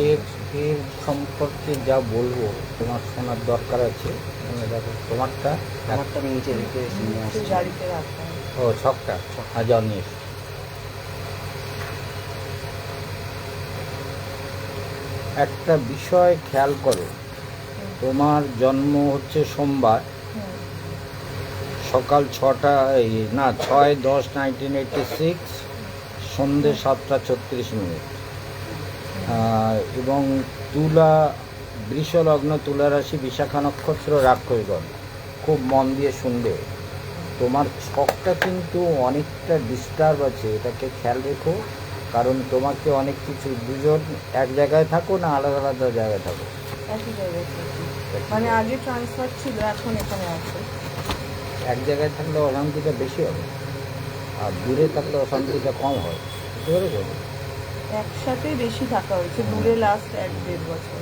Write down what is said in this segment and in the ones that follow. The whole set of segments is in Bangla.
এর এর সম্পর্কে যা বলবো তোমার শোনার দরকার আছে। দেখো তোমারটা আমারটা আমি নিচে রেখে নিয়ে আসছি। গাড়িতে রাখা। ও ছকটা যাও নিয়ে এসো। একটা বিষয় খেয়াল করো, তোমার জন্ম হচ্ছে সোমবার, সকাল 6টা না 6-10-1986, সন্ধ্যে 7টা 36 মিনিট। এবং তুলা, বৃষলগ্ন, তুলা রাশি, বিশাখা নক্ষত্র, রাক্ষসগণ। খুব মন দিয়ে শুনবে, তোমার ছকটা কিন্তু অনেকটা ডিস্টার্ব আছে, এটাকে খেয়াল রেখো। কারণ তোমাকে অনেক কিছু, দুজন এক জায়গায় থাকো না আলাদা আলাদা জায়গায় থাকো? একই জায়গায় থাকি। মানে আগে ট্রান্সফার ছিল, এখন এখানে আছে। এক জায়গায় থাকলে অশান্তিটা বেশি হবে, আর দূরে থাকলে অশান্তিটা কম হয়, বুঝতে পেরেছো? একসাথেই বেশি থাকা হয়েছে, দূরে লাস্ট 1-1.5 বছর।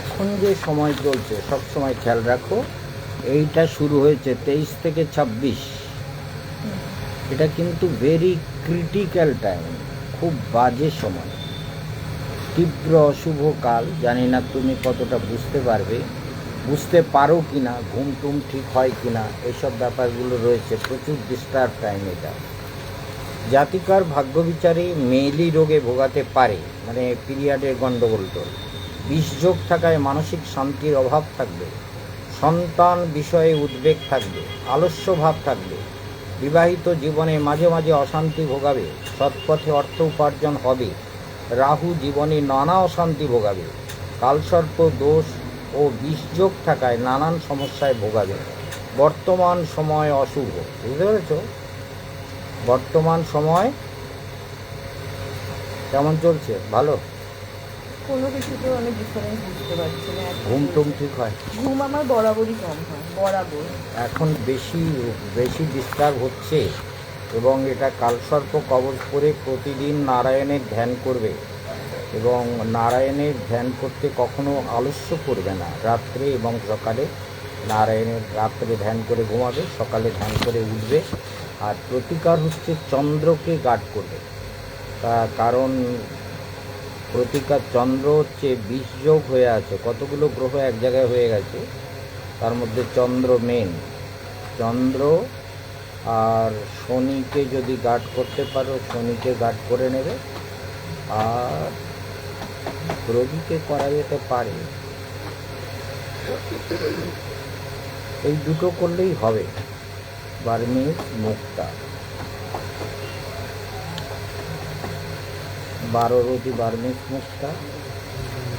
এখন যে সময় চলছে সব সময় খেয়াল রাখো, এইটা শুরু হয়েছে 23 থেকে 26, এটা কিন্তু ভেরি ক্রিটিক্যাল টাইম, খুব বাজে সময়, তীব্র অশুভ কাল। জানি না তুমি কতটা বুঝতে পারবে, বুঝতে পারো কি না, ঘুম টুম ঠিক হয় কি না, এইসব ব্যাপারগুলো রয়েছে, প্রচুর ডিস্টার্ব টাইম এটা। জাতিকার ভাগ্য বিচারে মেয়েলি রোগে ভোগাতে পারে, মানে পিরিয়ডের গণ্ডগোল টোল। বিষযোগ থাকায় মানসিক শান্তির অভাব থাকবে, সন্তান বিষয়ে উদ্বেগ থাকবে, আলস্য ভাব থাকবে, বিবাহিত জীবনে মাঝে মাঝে অশান্তি ভোগাবে, সৎপথে অর্থ উপার্জন হবে, রাহু জীবনে নানা অশান্তি ভোগাবে, কালসর্প দোষ ও বিষযোগ থাকায় নানান সমস্যায় ভোগাবে। বর্তমান সময় অশুভ, বুঝতে পেরেছ? বর্তমান সময় কেমন চলছে? ভালো? কোনো কিছুতে অনেক ডিফারেন্স বুঝতে পারছি না। ঘুম টুম ঠিক হয়? ঘুম আমার বরাবরই কম হয়, বরাবর। এখন বেশি বেশি ডিস্টার্ব হচ্ছে, এবং এটা কালসর্প কবচ করে প্রতিদিন নারায়ণের ধ্যান করবে, এবং নারায়ণের ধ্যান করতে কখনো আলস্য করবে না। রাত্রে এবং সকালে নারায়ণের, রাত্রে ধ্যান করে ঘুমাবে, সকালে ধ্যান করে উঠবে। আর প্রতিকার হচ্ছে চন্দ্রকে গার্ড করবে, কারণ প্রতিকার চন্দ্র হচ্ছে বিষযোগ হয়ে আছে, কতগুলো গ্রহ এক জায়গায় হয়ে গেছে, তার মধ্যে চন্দ্র মেন। চন্দ্র আর শনিকে যদি গার্ড করতে পারো, শনিকে গার্ড করে নেবে, আর রবিকে করা যেতে পারে, এই দুটো করলেই হবে। বার্মিজ মুক্তা 12 রোজি বার্মিজ মুক্তা,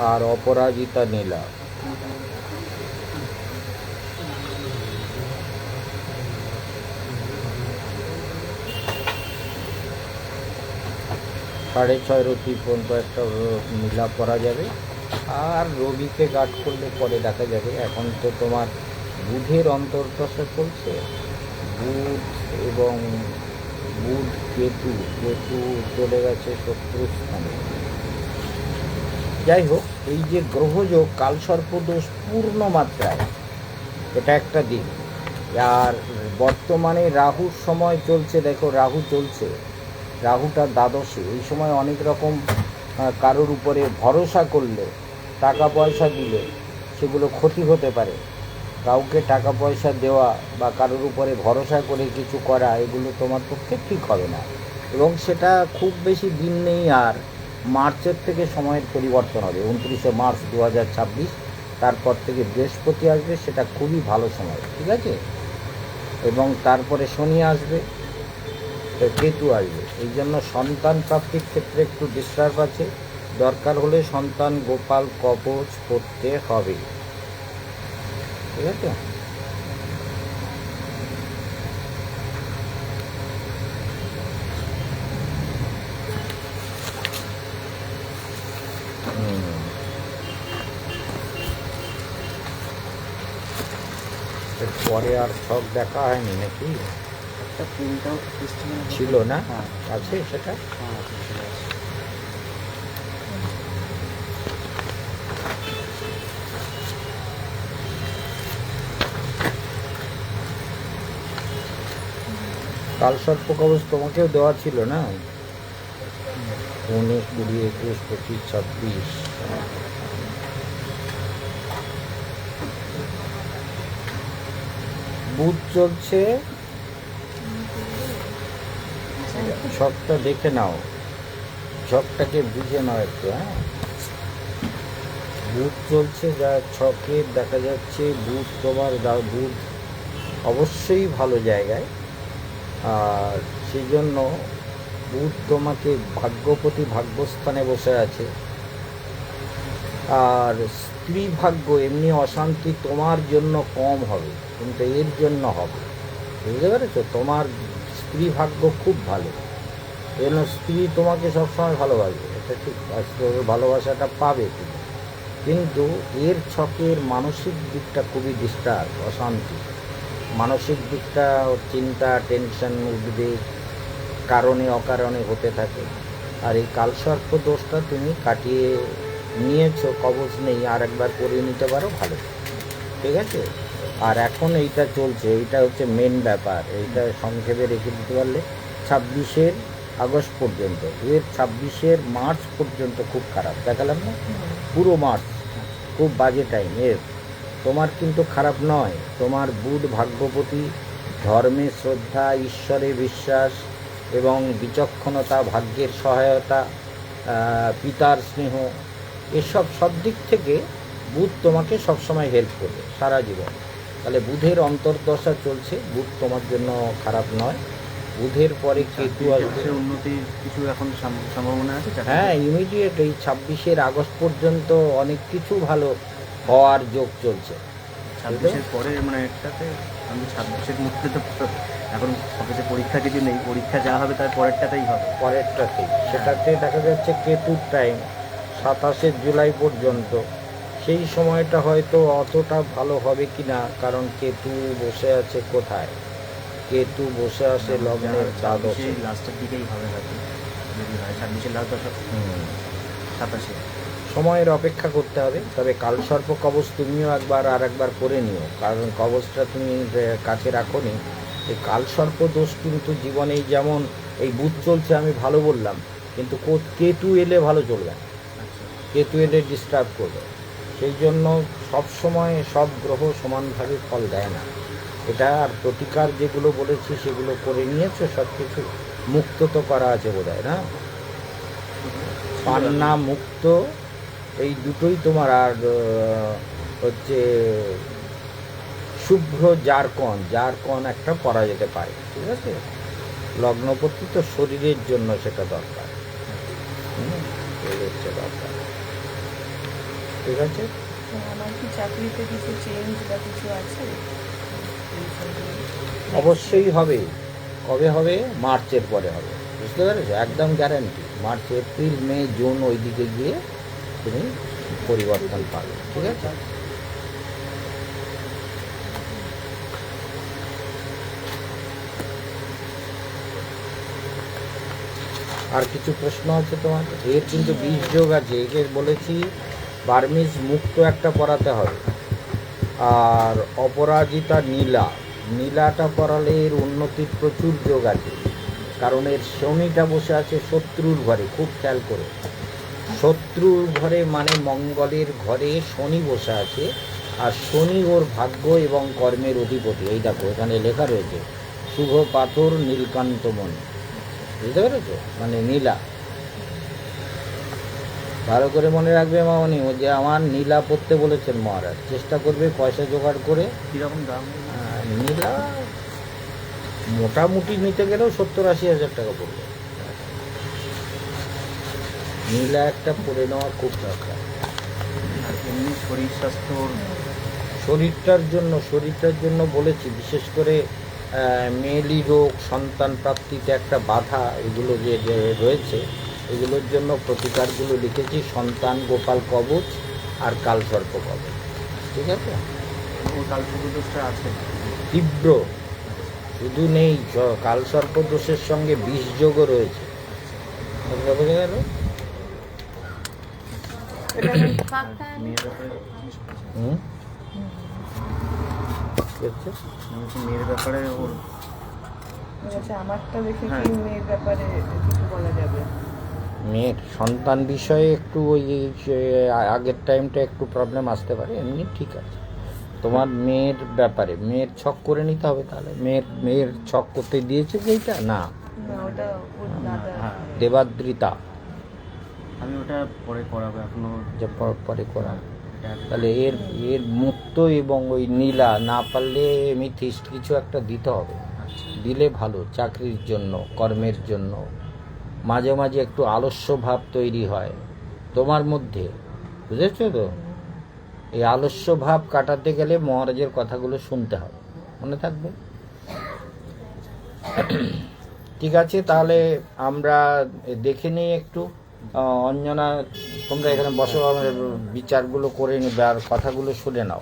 আর অপরাজিতা নীলা। সাড়ে 6 রতি পর্যন্ত একটা নীলা পরা যাবে। আর রবিকে গার্ড করলে পরে দেখা যাবে। এখন তো তোমার বুধের অন্তর্দশা চলছে, বুধ এবং কেতু চলে গেছে শত্রুস্থানে। যাই হোক, এই যে গ্রহযোগ, কালসর্পদোষ পূর্ণ মাত্রায়, এটা একটা দিক। আর বর্তমানে রাহুর সময় চলছে, দেখো রাহু চলছে, রাহুটা দ্বাদশে। এই সময় অনেক রকম কারোর উপরে ভরসা করলে, টাকা পয়সা দিলে সেগুলো ক্ষতি হতে পারে। কাউকে টাকা পয়সা দেওয়া বা কারোর উপরে ভরসা করে কিছু করা, এগুলো তোমার পক্ষে ঠিক হবে না। এবং সেটা খুব বেশি দিন নেই, আর মার্চের থেকে সময়ের পরিবর্তন হবে। 29শে মার্চ 2026, তারপর থেকে বৃহস্পতি আসবে, সেটা খুবই ভালো সময়, ঠিক আছে? এবং তারপরে শনি আসবে, কেতু আসবে। এই জন্য সন্তান প্রাপ্তির ক্ষেত্রে একটু ডিস্টার্ব আছে, দরকার হলে সন্তান গোপাল কবচ করতে হবে, ঠিক আছে। এরপরে আর ছক দেখা হয়নি নাকি? একটা প্রিন্ট আউট ছিল না? হ্যাঁ আছে সেটা? হ্যাঁ আছে, চলে আসছে। কালসর্প কবচ তোমাকেও দেওয়া ছিল না? 19, 20, 21, 25, 26। বুধ চলছে, ছকটা দেখে নাও, ছকটাকে বুঝে নাও একটু। হ্যাঁ, বুধ চলছে, যা ছকে দেখা যাচ্ছে বুধ তোমার বুধ অবশ্যই ভালো জায়গায়, আর সেই জন্য বুধ তোমাকে ভাগ্যপতি ভাগ্যস্থানে বসে আছে। আর স্ত্রী ভাগ্য এমনি অশান্তি তোমার জন্য কম হবে, কিন্তু এর জন্য হবে, বুঝতে পেরেছো? তোমার স্ত্রী ভাগ্য খুব ভালো, এই জন্য স্ত্রী তোমাকে সবসময় ভালোবাসবে, এটা ঠিক, ভালোবাসাটা পাবে তুমি। কিন্তু এর ছকের মানসিক দিকটা খুবই ডিস্টার্ব, অশান্তি, মানসিক দিকটা চিন্তা, টেনশন, উদ্বেগ কারণে অকারণে হতে থাকে। আর এই কালসর্প দোষটা তুমি কাটিয়ে নিয়েছো, কবচ নেই, আর একবার করে নিতে পারো, ভালো, ঠিক আছে। আর এখন এইটা চলছে, এইটা হচ্ছে মেন ব্যাপার, এইটা সংক্ষেপে রেখে দিতে পারলে 26 আগস্ট পর্যন্ত, এর 26 মার্চ পর্যন্ত খুব খারাপ দেখালাম না, পুরো মার্চ খুব বাজে টাইম এর। তোমার কিন্তু খারাপ নয়, তোমার বুধ ভাগ্যপতি, ধর্মে শ্রদ্ধা, ঈশ্বরে বিশ্বাস এবং বিচক্ষণতা, ভাগ্যের সহায়তা, পিতার স্নেহ, এসব সব দিক থেকে বুধ তোমাকে সবসময় হেল্প করবে সারা জীবন। তাহলে বুধের অন্তর্দশা চলছে, বুধ তোমার জন্য খারাপ নয়। বুধের পরে কেতু আসবে। উন্নতির কিছু এখন সম্ভাবনা আছে? হ্যাঁ, ইমিডিয়েট এই 26 আগস্ট পর্যন্ত অনেক কিছু ভালো হওয়ার যোগ চলছে। 26 পরে মানে একটাতে আমি 26 মধ্যে তো এখন অফিসে পরীক্ষা কিছু নেই, পরীক্ষা যা হবে তার পরেরটাতেই হবে। পরেরটাতেই সেটাতে দেখা যাচ্ছে কেতুর টাইম 27 জুলাই পর্যন্ত, সেই সময়টা হয়তো অতটা ভালো হবে কি না, কারণ কেতু বসে আছে কোথায়? কেতু বসে আছে লগ্নের দ্বাদশে, লাস্টের দিকেই হবে হয়তো, যদি হয় 26 লাস্ট দশক, 27। সময়ের অপেক্ষা করতে হবে। তবে কালসর্প কবচ তুমিও আর একবার করে নিও, কারণ কবচটা তুমি কাছে রাখো নি। এই কালসর্প দোষ কিন্তু জীবনেই, যেমন এই বুধ চলছে আমি ভালো বললাম, কিন্তু কেতু এলে ভালো চলবে না, কেতু এলে ডিস্টার্ব করবে। সেই জন্য সব সময় সব গ্রহ সমানভাবে ফল দেয় না। এটা আর প্রতিকার যেগুলো বলেছি সেগুলো করে নিয়েছো সব কিছু? মুক্ত তো করা আছে বোধ হয় না? পান্না মুক্ত এই দুটোই তোমার, আর হচ্ছে শুভ্র জারকন একটা পরা যেতে পারে, ঠিক আছে। লগ্নপতি তো শরীরের জন্য সেটা দরকার, এই হচ্ছে দরকার, ঠিক আছে। আমার কি চাকরিতে কিছু চেঞ্জ বা কিছু আছে? অবশ্যই হবে। কবে হবে? মার্চের পরে হবে, বুঝতে পেরেছো? একদম গ্যারান্টি। মার্চ, এপ্রিল, মে, জুন ওই দিকে গিয়ে তুমি পরিবর্তন পাবে, ঠিক আছে। আর কিছু প্রশ্ন আছে তোমার? এর কিন্তু 20 যোগ আছে, একে বলেছি বার্মিজ মুক্ত একটা পড়াতে হবে। আর অপরাজিতা নীলাটা পড়ালে এর উন্নতির প্রচুর যোগ আছে, কারণ এর শনিটা বসে আছে শত্রুর ঘরে, খুব খেয়াল করো। শত্রুর ঘরে মানে মঙ্গলের ঘরে শনি বসে আছে, আর শনি ওর ভাগ্য এবং কর্মের অধিপতি। এই দেখো এখানে লেখা রয়েছে শুভ পাথর নীলকান্তমণি, বুঝতে পেরেছো? মানে নীলা, ভালো করে মনে রাখবে মামনি, ও যে আমার নীলা পড়তে বলেছেন মহারাজ, চেষ্টা করবে পয়সা জোগাড় করে। কীরকম দাম? নীলা মোটামুটি নিতে গেলেও 70-80 হাজার টাকা পড়বে, নীলা একটা পরে নেওয়া খুব দরকার আর এমনি শরীর স্বাস্থ্যর শরীরটার জন্য বলেছি, বিশেষ করে মেয়েলি রোগ, সন্তান প্রাপ্তিতে একটা বাধা, এগুলো যে রয়েছে এগুলোর জন্য প্রতিকারগুলো লিখেছি। সন্তান গোপাল কবচ আর কালসর্প কবচ, ঠিক আছে? ও কালসর্পদোষটা আছে। তীব্র শুধু নেই, কালসর্প দোষের সঙ্গে বিষযোগও রয়েছে। বুঝতে বোঝা গেল? মেয়ের ব্যাপারে হুম, কি হচ্ছে? মেয়ের ব্যাপারে ওর আচ্ছা, আমারটা দেখে হ্যাঁ। কি মেয়ের ব্যাপারে কিছু বলা যাবে? মেয়ের সন্তান বিষয়ে একটু ওই যে আগের টাইমটা একটু প্রবলেম আসতে পারে, এমনি ঠিক আছে। তোমার মেয়ের ব্যাপারে মেয়ের ছক করে নিতে হবে। তাহলে মেয়ের ছক করতে দিয়েছে যেটা না, না, ওটা ওর দাদা। হ্যাঁ, দেবাদ্রিতা, আমি ওটা পরে করাবো, এখনো যে পরে করা। এটা তাহলে এর মুক্ত এবং ওই নীলা না পারলে মিথিস্ট কিছু একটা দিতে হবে। দিলে ভালো, চাকরির জন্য, কর্মের জন্য। মাঝে মাঝে একটু আলস্য ভাব তৈরি হয় তোমার মধ্যে, বুঝেছো তো? এই আলস্য ভাব কাটাতে গেলে মহারাজের কথাগুলো শুনতে হবে, মনে থাকবে। ঠিক আছে, তাহলে আমরা দেখে নিই একটু। অঞ্জনা, তোমরা এখানে বসো, আমার বিচারগুলো করে নেবে আর কথাগুলো শুনে নাও।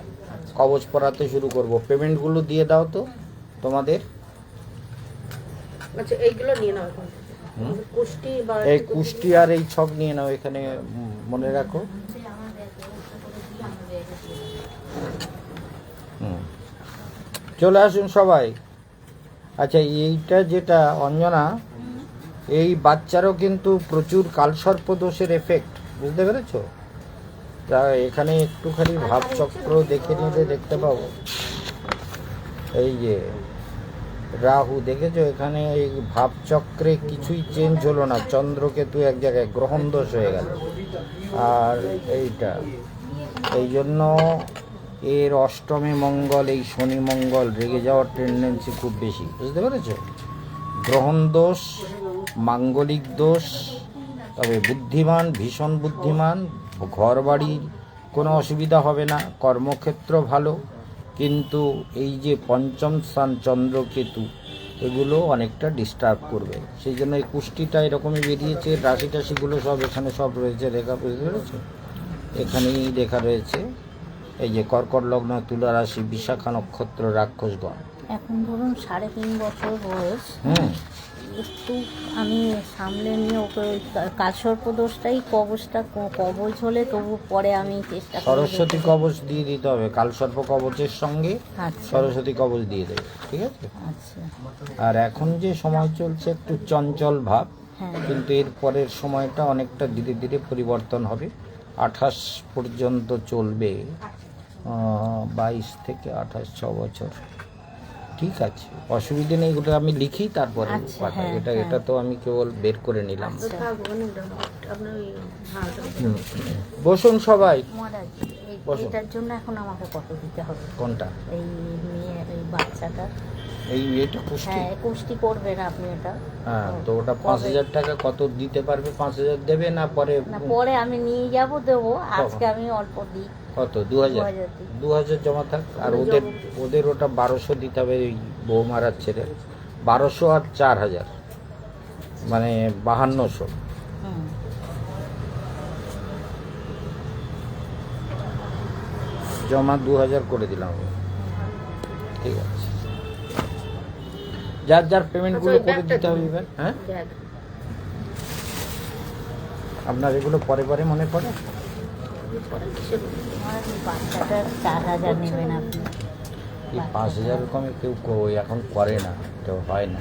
কবচ পড়াতে শুরু করব। পেমেন্টগুলো দিয়ে দাও তো তোমাদের। আচ্ছা, এইগুলো নিয়ে নাও এখন। কুষ্টি বা এই কুষ্টি আর এই ছক নিয়ে নাও এখানে, মনে রাখো। চলে আসুন সবাই। আচ্ছা, এইটা যেটা অঞ্জনা, এই বাচ্চারও কিন্তু প্রচুর কালসর্প দোষের এফেক্ট, বুঝতে পেরেছো? তা এখানে একটুখানি ভাবচক্র দেখে নিলে দেখতে পাবো। এই যে রাহু, দেখেছো এখানে এই ভাবচক্রে কিছুই চেঞ্জ হলো না, চন্দ্রকেতু এক জায়গায়, গ্রহণ দোষ হয়ে গেল। আর এইটা এই জন্য এর অষ্টমে মঙ্গল, এই শনি মঙ্গল রেগে যাওয়ার টেন্ডেন্সি খুব বেশি, বুঝতে পেরেছো? গ্রহণ দোষ, মাঙ্গলিক দোষ। তবে বুদ্ধিমান, ভীষণ বুদ্ধিমান, ঘর বাড়ির কোনো অসুবিধা হবে না, কর্মক্ষেত্র ভালো। কিন্তু এই যে পঞ্চম স্থান চন্দ্রকেতু, এগুলো অনেকটা ডিস্টার্ব করবে। সেই জন্য এই কুষ্টিটা এরকমই বেরিয়েছে। রাশি টাশিগুলো সব এখানে সব রয়েছে রেখা, বুঝতে পেরেছো? এখানেই লেখা রয়েছে। এই যে কর্কট লগ্ন, তুলা রাশি, বিশাখা নক্ষত্র, রাক্ষসগণ। এখন ধরুন 3.5 বছর বয়স, একটু আমি সামলে নিয়ে ওকে ওই কালসর্প দোষটাই, কবচটা কবচ হলে তবু পরে আমি চেষ্টা করব। সরস্বতী কবচ দিয়ে দিতে হবে, কালসর্প কবচের সঙ্গে আচ্ছা সরস্বতী কবচ দিয়ে দেবে, ঠিক আছে? আচ্ছা, আর এখন যে সময় চলছে একটু চঞ্চল ভাব, হ্যাঁ কিন্তু এর পরের সময়টা অনেকটা ধীরে ধীরে পরিবর্তন হবে। 28 পর্যন্ত চলবে, 22 থেকে 28, 6 বছর। ঠিক আছে, অসুবিধে নেই। ওটা আমি লিখি তারপরে আচ্ছা, পাঠাই। হ্যাঁ, এটা তো আমি কেবল বের করে নিলাম। আচ্ছা। আপনার ওই হুম। বসুন সবাই। মহারাজ, বসো। এটার জন্য এখন আমাকে কত দিতে হবে? কোনটা? এই মেয়ে, এই বাচ্চাটা। এটা কুষ্টি। হ্যাঁ, কুষ্টি করবেন আপনি এটা? হ্যাঁ, তো ওটা কবে? 5000 টাকা। কত দিতে পারবে? 5000 দেবে না পরে? না, পরে আমি নিয়ে যাব, দেবো। আজকে আমি অল্প দিই। কত? 2000? 2000 দিই। 2000 জমা থাক। আর ওই ওদের ওটা 1200 দিতে হবে, ওই বৌমারার ছেলে। 1200 আর 4000, মানে 5200। হুম। জমা 2000 করে দিলাম আমি। ঠিক আছে, যার যার পেমেন্টগুলো আচ্ছা, ওই করে ব্যাগটা দিতে হবে দিন। এবার। হ্যাঁ, ব্যাগ। আপনার এগুলো পরে পরে মনে পড়ে। আর এই বাচ্চাটার 4000 নেবেন আপনি? এই 5000 কমে কেউ এখন করে না, কেউ হয় না।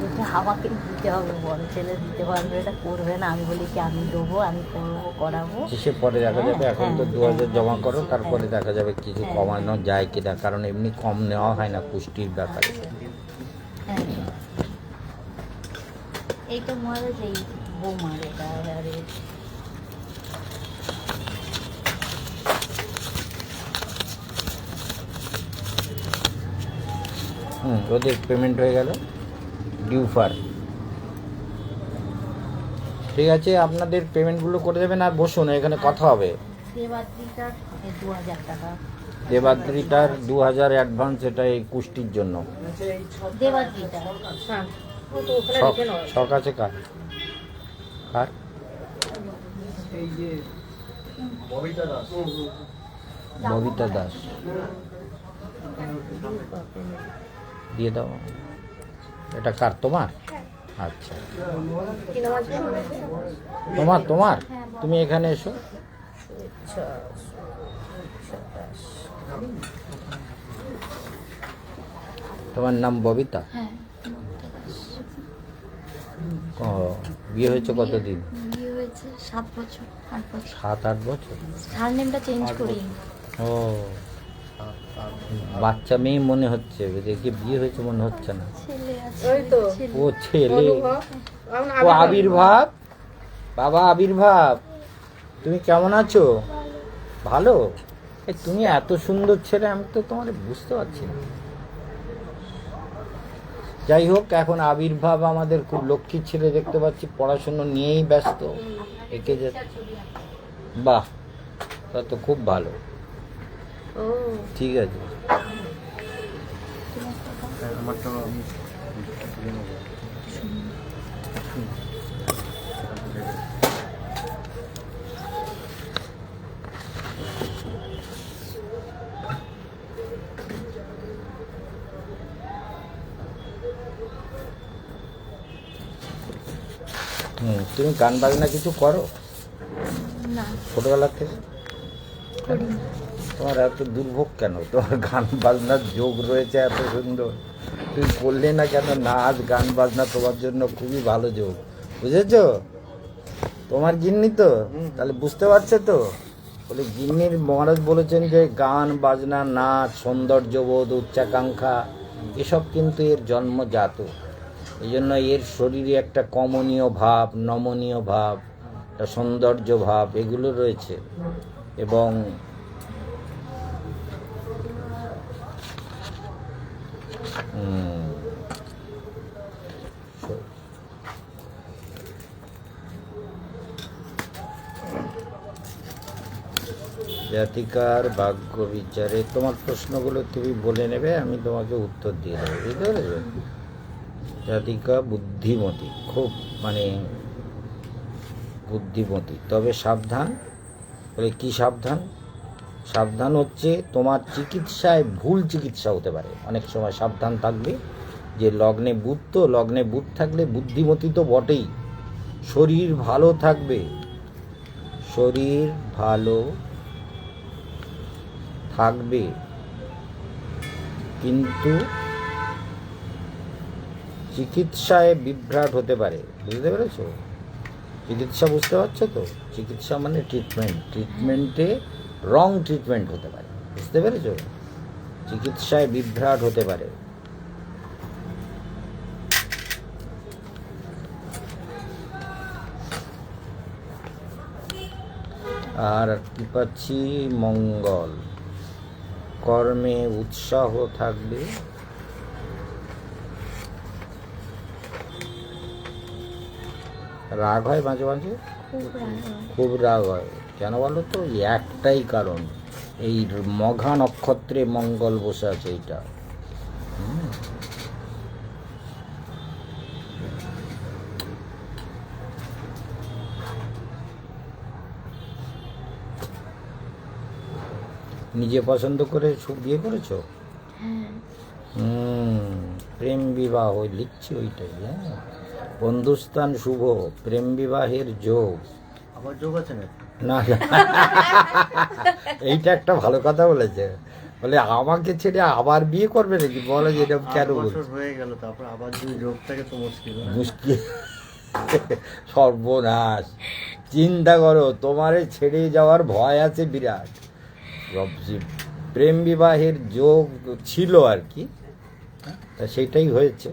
এটা আমাকে দিতে হবে, বড় ছেলে দিতে পারবে, এটা করবে না। আমি বলি কি আমি দেবো, আমি করবো, করাবো। সে পরে দেখা যাবে। এখন তো হ্যাঁ, 2000 জমা করো, হ্যাঁ, তারপরে হ্যাঁ। দেখা যাবে কিছু হ্যাঁ, কমানো যায় কিনা, কারণ এমনি কম নেওয়া হয় না পুষ্টির ব্যাপারে। হ্যাঁ, এইটা মহারাজ, এই বৌমার এটা। আর ওদের পেমেন্ট হয়ে গেল, ডিউ ফার। ঠিক আছে, আপনাদের পেমেন্টগুলো করে দেবেন আর বসুন, এখানে কথা হবে। দেবাদ্রিটার 2000 টাকা। দেবাদ্রিটার 2000 অ্যাডভান্স, এটা এই কুষ্টির জন্য। দেবাদ্রিটা হ্যাঁ ছক আছে কার কার? ববিতা দাস, দিয়ে দাও। এটা কার? তোমার? আচ্ছা, তোমার তোমার তুমি এখানে এসো। তোমার নাম ববিতা? ও, বিয়ে হয়েছে কতদিন? বিয়ে হয়েছে 7 বছর 8 বছর। 7-8 বছর। সারনেমটা চেঞ্জ করি। ও, বাচ্চা মেয়ে মনে হচ্ছে, দেখে বিয়ে হয়েছে মনে হচ্ছে না। ছেলে আছে। ওই তো ছেলে। ও ছেলে, অনুভব, এখন ও আবির্ভাব। বাবা আবির্ভাব, তুমি কেমন আছো? ভালো? এ তুমি এত সুন্দর ছেলে, আমি তো তোমার বুঝতে পারছি না। যাই হোক, এখন আবির্ভাব আমাদের খুব লক্ষ্মীর ছেলে দেখতে পাচ্ছি, পড়াশুনো নিয়েই ব্যস্ত, একে যে। বাহ, তা তো খুব ভালো। ও ঠিক আছে, আমারটা আমি তুলে নেবো। তুমি গান বাজনা কিছু করো না ছোটবেলা থেকে? করি না। তোমার এত দুর্ভোগ কেন? তোমার গান বাজনার যোগ রয়েছে এত সুন্দর, তুমি করলে না কেন? নাচ গান বাজনা তোমার জন্য খুবই ভালো যোগ, বুঝেছো? তোমার গিন্নি তো, তাহলে বুঝতে পারছো তো? বলে গিন্নির মহারাজ বলেছেন যে গান বাজনা নাচ সৌন্দর্যবোধ উচ্চাকাঙ্ক্ষা এসব কিন্তু এর জন্মজাত। এই জন্য এর শরীরে একটা কমনীয় ভাব, নমনীয় ভাব, একটা সৌন্দর্য ভাব এগুলো রয়েছে। এবং জাতিকার ভাগ্য বিচারে তোমার প্রশ্নগুলো তুমি বলে নেবে, আমি তোমাকে উত্তর দিয়ে দেবো, বুঝতে পেরেছো? জাতিকা বুদ্ধিমতী, খুব মানে বুদ্ধিমতী, তবে সাবধান। বলে কি সাবধান? সাবধান হচ্ছে তোমার চিকিৎসায় ভুল চিকিৎসা হতে পারে, অনেক সময় সাবধান থাকবে। যে লগ্নে বুধ, তো লগ্নে বুধ থাকলে বুদ্ধিমতী তো বটেই, শরীর ভালো থাকবে, শরীর ভালো থাকবে, কিন্তু চিকিৎসায় বিভ্রাট হতে পারে, বুঝতে পেরেছো? চিকিৎসা বুঝতে পারছো তো? চিকিৎসা মানে ট্রিটমেন্ট, ট্রিটমেন্টে রং ট্রিটমেন্ট হতে পারে, বুঝতে পেরেছো? চিকিৎসায় বিভ্রাট হতে পারে। আর কি পাচ্ছি? মঙ্গল, কর্মে উৎসাহ থাকবে, রাগ হয় মাঝে মাঝে, খুব রাগ হয়। খুব রাগ হয়। কেন বলো তো? এই একটাই কারণ, এই মঘা নক্ষত্রে মঙ্গল বসে আছে এইটা। নিজে পছন্দ করে বিয়ে করেছো? হ্যাঁ প্রেম বিবাহ লিখছি ওইটাই। হ্যাঁ, বন্ধুস্থান শুভ, প্রেম বিবাহের যোগ। আবার যোগ আছে না? না এইটা একটা ভালো কথা বলেছে, বলে আমাকে ছেড়ে আবার বিয়ে করবে নাকি? বলে যে এরকম কেন 8 বছর বলছে? হয়ে গেল, তারপর আবার যদি যোগ থাকে তো মুশকিল। মুশকিল, সর্বনাশ। চিন্তা করো, তোমারে ছেড়ে যাওয়ার ভয় আছে বিরাট। প্রেম বিবাহের যোগ ছিল আর কি, তা সেটাই হয়েছে।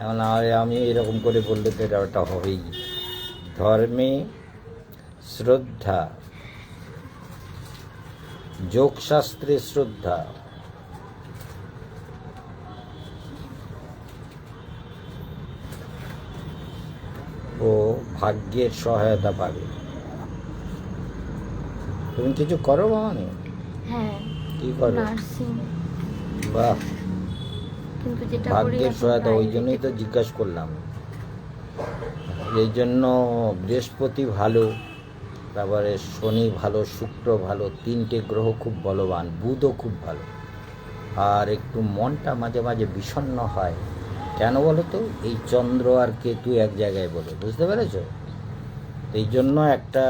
এখন আমি এরকম করে বললে তো এটা হবেই। ধর্মে শ্রদ্ধা, যোগশাস্ত্রে শ্রদ্ধা, ও ভাগ্যের সহায়তা পাবে। তুমি কিছু করো মানে? হ্যাঁ, কি করো? নার্সিং। বাহ, কিন্তু যেটা করি ভাগ্যের এখন সহায়তা, ওই private-এ জন্যই তো করি। জিজ্ঞাসা করলাম। এই জন্য বৃহস্পতি ভালো, তারপরে শনি ভালো, শুক্র ভালো, 3টে গ্রহ খুব বলবান, বুধও খুব ভালো। আর একটু মনটা মাঝে মাঝে বিষণ্ণ হয়, কেন বলো তো? এই চন্দ্র আর কেতু এক জায়গায় বলে, বুঝতে পেরেছো? এই জন্য একটা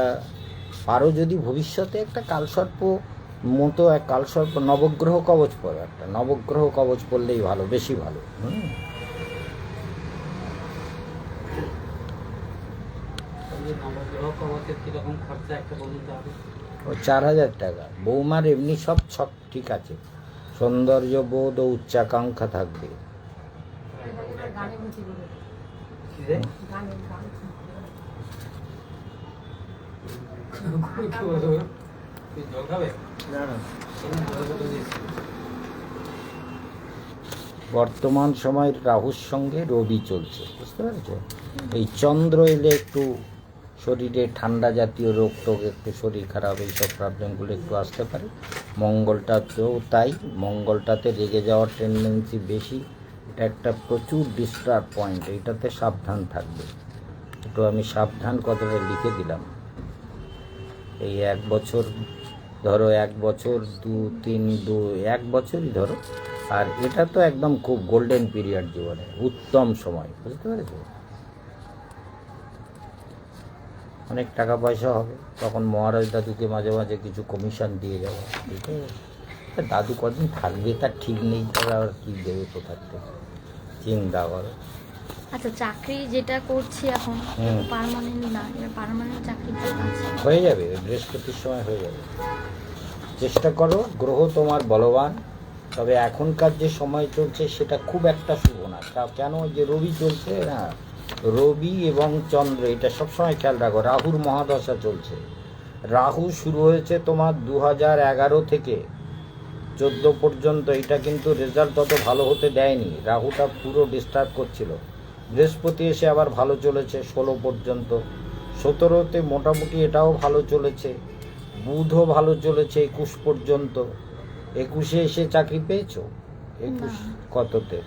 পারো যদি ভবিষ্যতে একটা কালসর্প মতো, এক কালসর্প নবগ্রহ কবচ পড়ো, একটা নবগ্রহ কবচ পড়লেই ভালো, বেশি ভালো। ও 4,000 টাকা। বৌমার এমনি সব ছক ঠিক আছে, সৌন্দর্য বোধ ও উচ্চাকাঙ্ক্ষা থাকবে। না না, বর্তমান সময়ের রাহুর সঙ্গে রবি চলছে, বুঝতে পেরেছ? এই চন্দ্র এলে একটু শরীরে ঠান্ডা জাতীয় রোগ টোগ, একটু শরীর খারাপ, এইসব প্রবলেমগুলো একটু আসতে পারে। মঙ্গলটাতেও তাই, মঙ্গলটাতে রেগে যাওয়ার টেন্ডেন্সি বেশি। এটা একটা প্রচুর ডিস্টার্ব পয়েন্ট, এইটাতে সাবধান থাকবে একটু। আমি সাবধান কথাটা লিখে দিলাম। এই 1 বছর ধরো, 1 বছর 1 বছরই ধরো। আর এটা তো একদম খুব গোল্ডেন পিরিয়ড জীবনে, উত্তম সময়, বুঝতে পেরেছো? অনেক টাকা পয়সা হবে তখন, মহারাজ দাদুকে মাঝে মাঝে কিছু কমিশন দিয়ে যাবে, বুঝতে পেরেছো? দাদু কদিন থাকবে তার ঠিক নেই, তারা আর কী দেবে কোথার থেকে, চিন্তা করো। আচ্ছা, চাকরি যেটা করছি এখন হুম। পার্মানেন্ট না, এবার পার্মানেন্ট চাকরি আছে। হয়ে যাবে, বৃহস্পতির সময় হয়ে যাবে। চেষ্টা করো, গ্রহ তোমার বলবান। তবে এখনকার যে সময় চলছে সেটা খুব একটা শুভ না। কেন? যে রবি চলছে না, রবি এবং চন্দ্র, এটা সবসময় খেয়াল রাখো। রাহুর মহাদশা চলছে। রাহু শুরু হয়েছে তোমার 2011 থেকে 14 পর্যন্ত। এটা কিন্তু রেজাল্ট তত ভালো হতে দেয়নি, রাহুটা পুরো ডিস্টার্ব করছিল। বৃহস্পতি এসে আবার ভালো চলেছে 16 পর্যন্ত। 17তে মোটামুটি এটাও ভালো চলেছে। বুধও ভালো চলেছে 21 পর্যন্ত। 21-এ এসে চাকরি পেয়েছো? 21 কততে?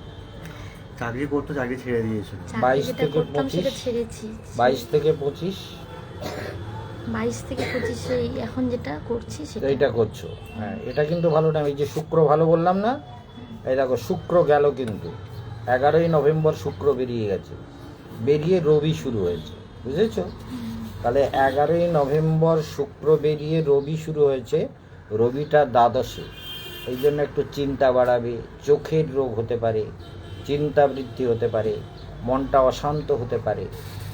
চাকরি করতো, চাকরি ছেড়ে দিয়েছিল। চাকরি 22 যেটা থেকে করতাম 25? সেটা ছেড়েছি। 22 থেকে 25 22 থেকে 25 এখন যেটা করছি সেটা। এইটা করছো। হ্যাঁ, এটা কিন্তু ভালো টাইম। এই যে শুক্র ভালো বললাম না, এই দেখো শুক্র গেল কিন্তু 11ই নভেম্বর শুক্র বেরিয়ে গেছে, বেরিয়ে রবি শুরু হয়েছে, বুঝেছো? তাহলে 11ই নভেম্বর শুক্র বেরিয়ে রবি শুরু হয়েছে, রবিটা দ্বাদশে। এই জন্য একটু চিন্তা বাড়াবে, চোখের রোগ হতে পারে, চিন্তা বৃদ্ধি হতে পারে, মনটা অশান্ত হতে পারে।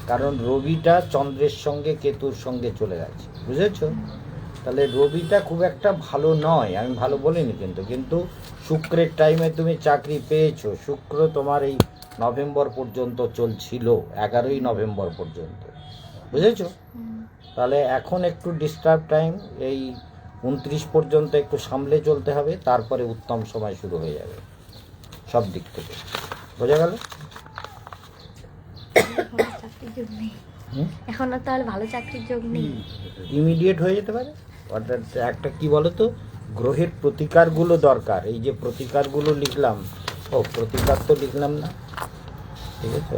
কারণ রবিটা চন্দ্রের সঙ্গে কেতুর সঙ্গে চলে গেছে, বুঝেছো? তাহলে রবিটা খুব একটা ভালো নয়, আমি ভালো বলিনি কিন্তু শুক্রের টাইমে তুমি চাকরি পেয়েছো। শুক্র তোমার এই নভেম্বর পর্যন্ত চলছিল, 11ই নভেম্বর পর্যন্ত, বুঝেছো? তাহলে এখন একটু ডিস্টার্ব টাইম, এই 29 পর্যন্ত একটু সামলে চলতে হবে, তারপরে উত্তম সময় শুরু হয়ে যাবে সব দিক থেকে। বোঝা গেল? এখন আর চাকরির যোগ নেই। এখন আর তাহলে ভালো চাকরির যোগ নেই। ইমিডিয়েট হয়ে যেতে পারে। অর্থাৎ একটা কি বলো তো, গ্রহের প্রতিকারগুলো দরকার। এই যে প্রতিকারগুলো লিখলাম, প্রতিকার তো লিখলাম না, ঠিক আছে?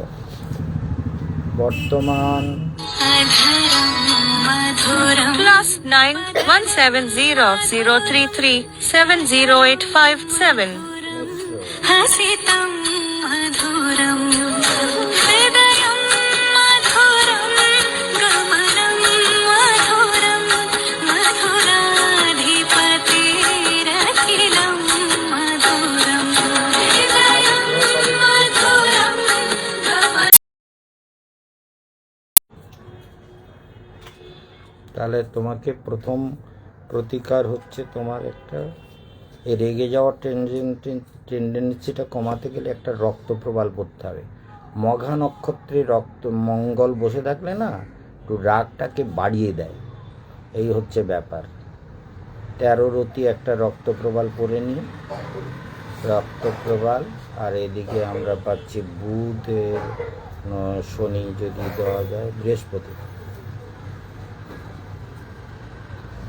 বর্তমান +917003370857 हसितं मधुरं हृदयं मधुरं गमनं मधुरं मधुराधिपतिरखिलं मधुरं हृदयं मधुरं गमनं। তাহলে তোমাকে প্রথম প্রতিকার হচ্ছে তোমার একটা, এই রেগে যাওয়ার টেন্ডেন্সিটা কমাতে গেলে একটা রক্ত প্রবাল পড়তে হবে। মঘা নক্ষত্রে রক্ত মঙ্গল বসে থাকলে না, একটু রাগটাকে বাড়িয়ে দেয়, এই হচ্ছে ব্যাপার। 13 রতি একটা রক্ত প্রবাল পড়ে নিই, রক্ত প্রবাল। আর এদিকে আমরা পাচ্ছি বুধের শনি যদি দেওয়া যায়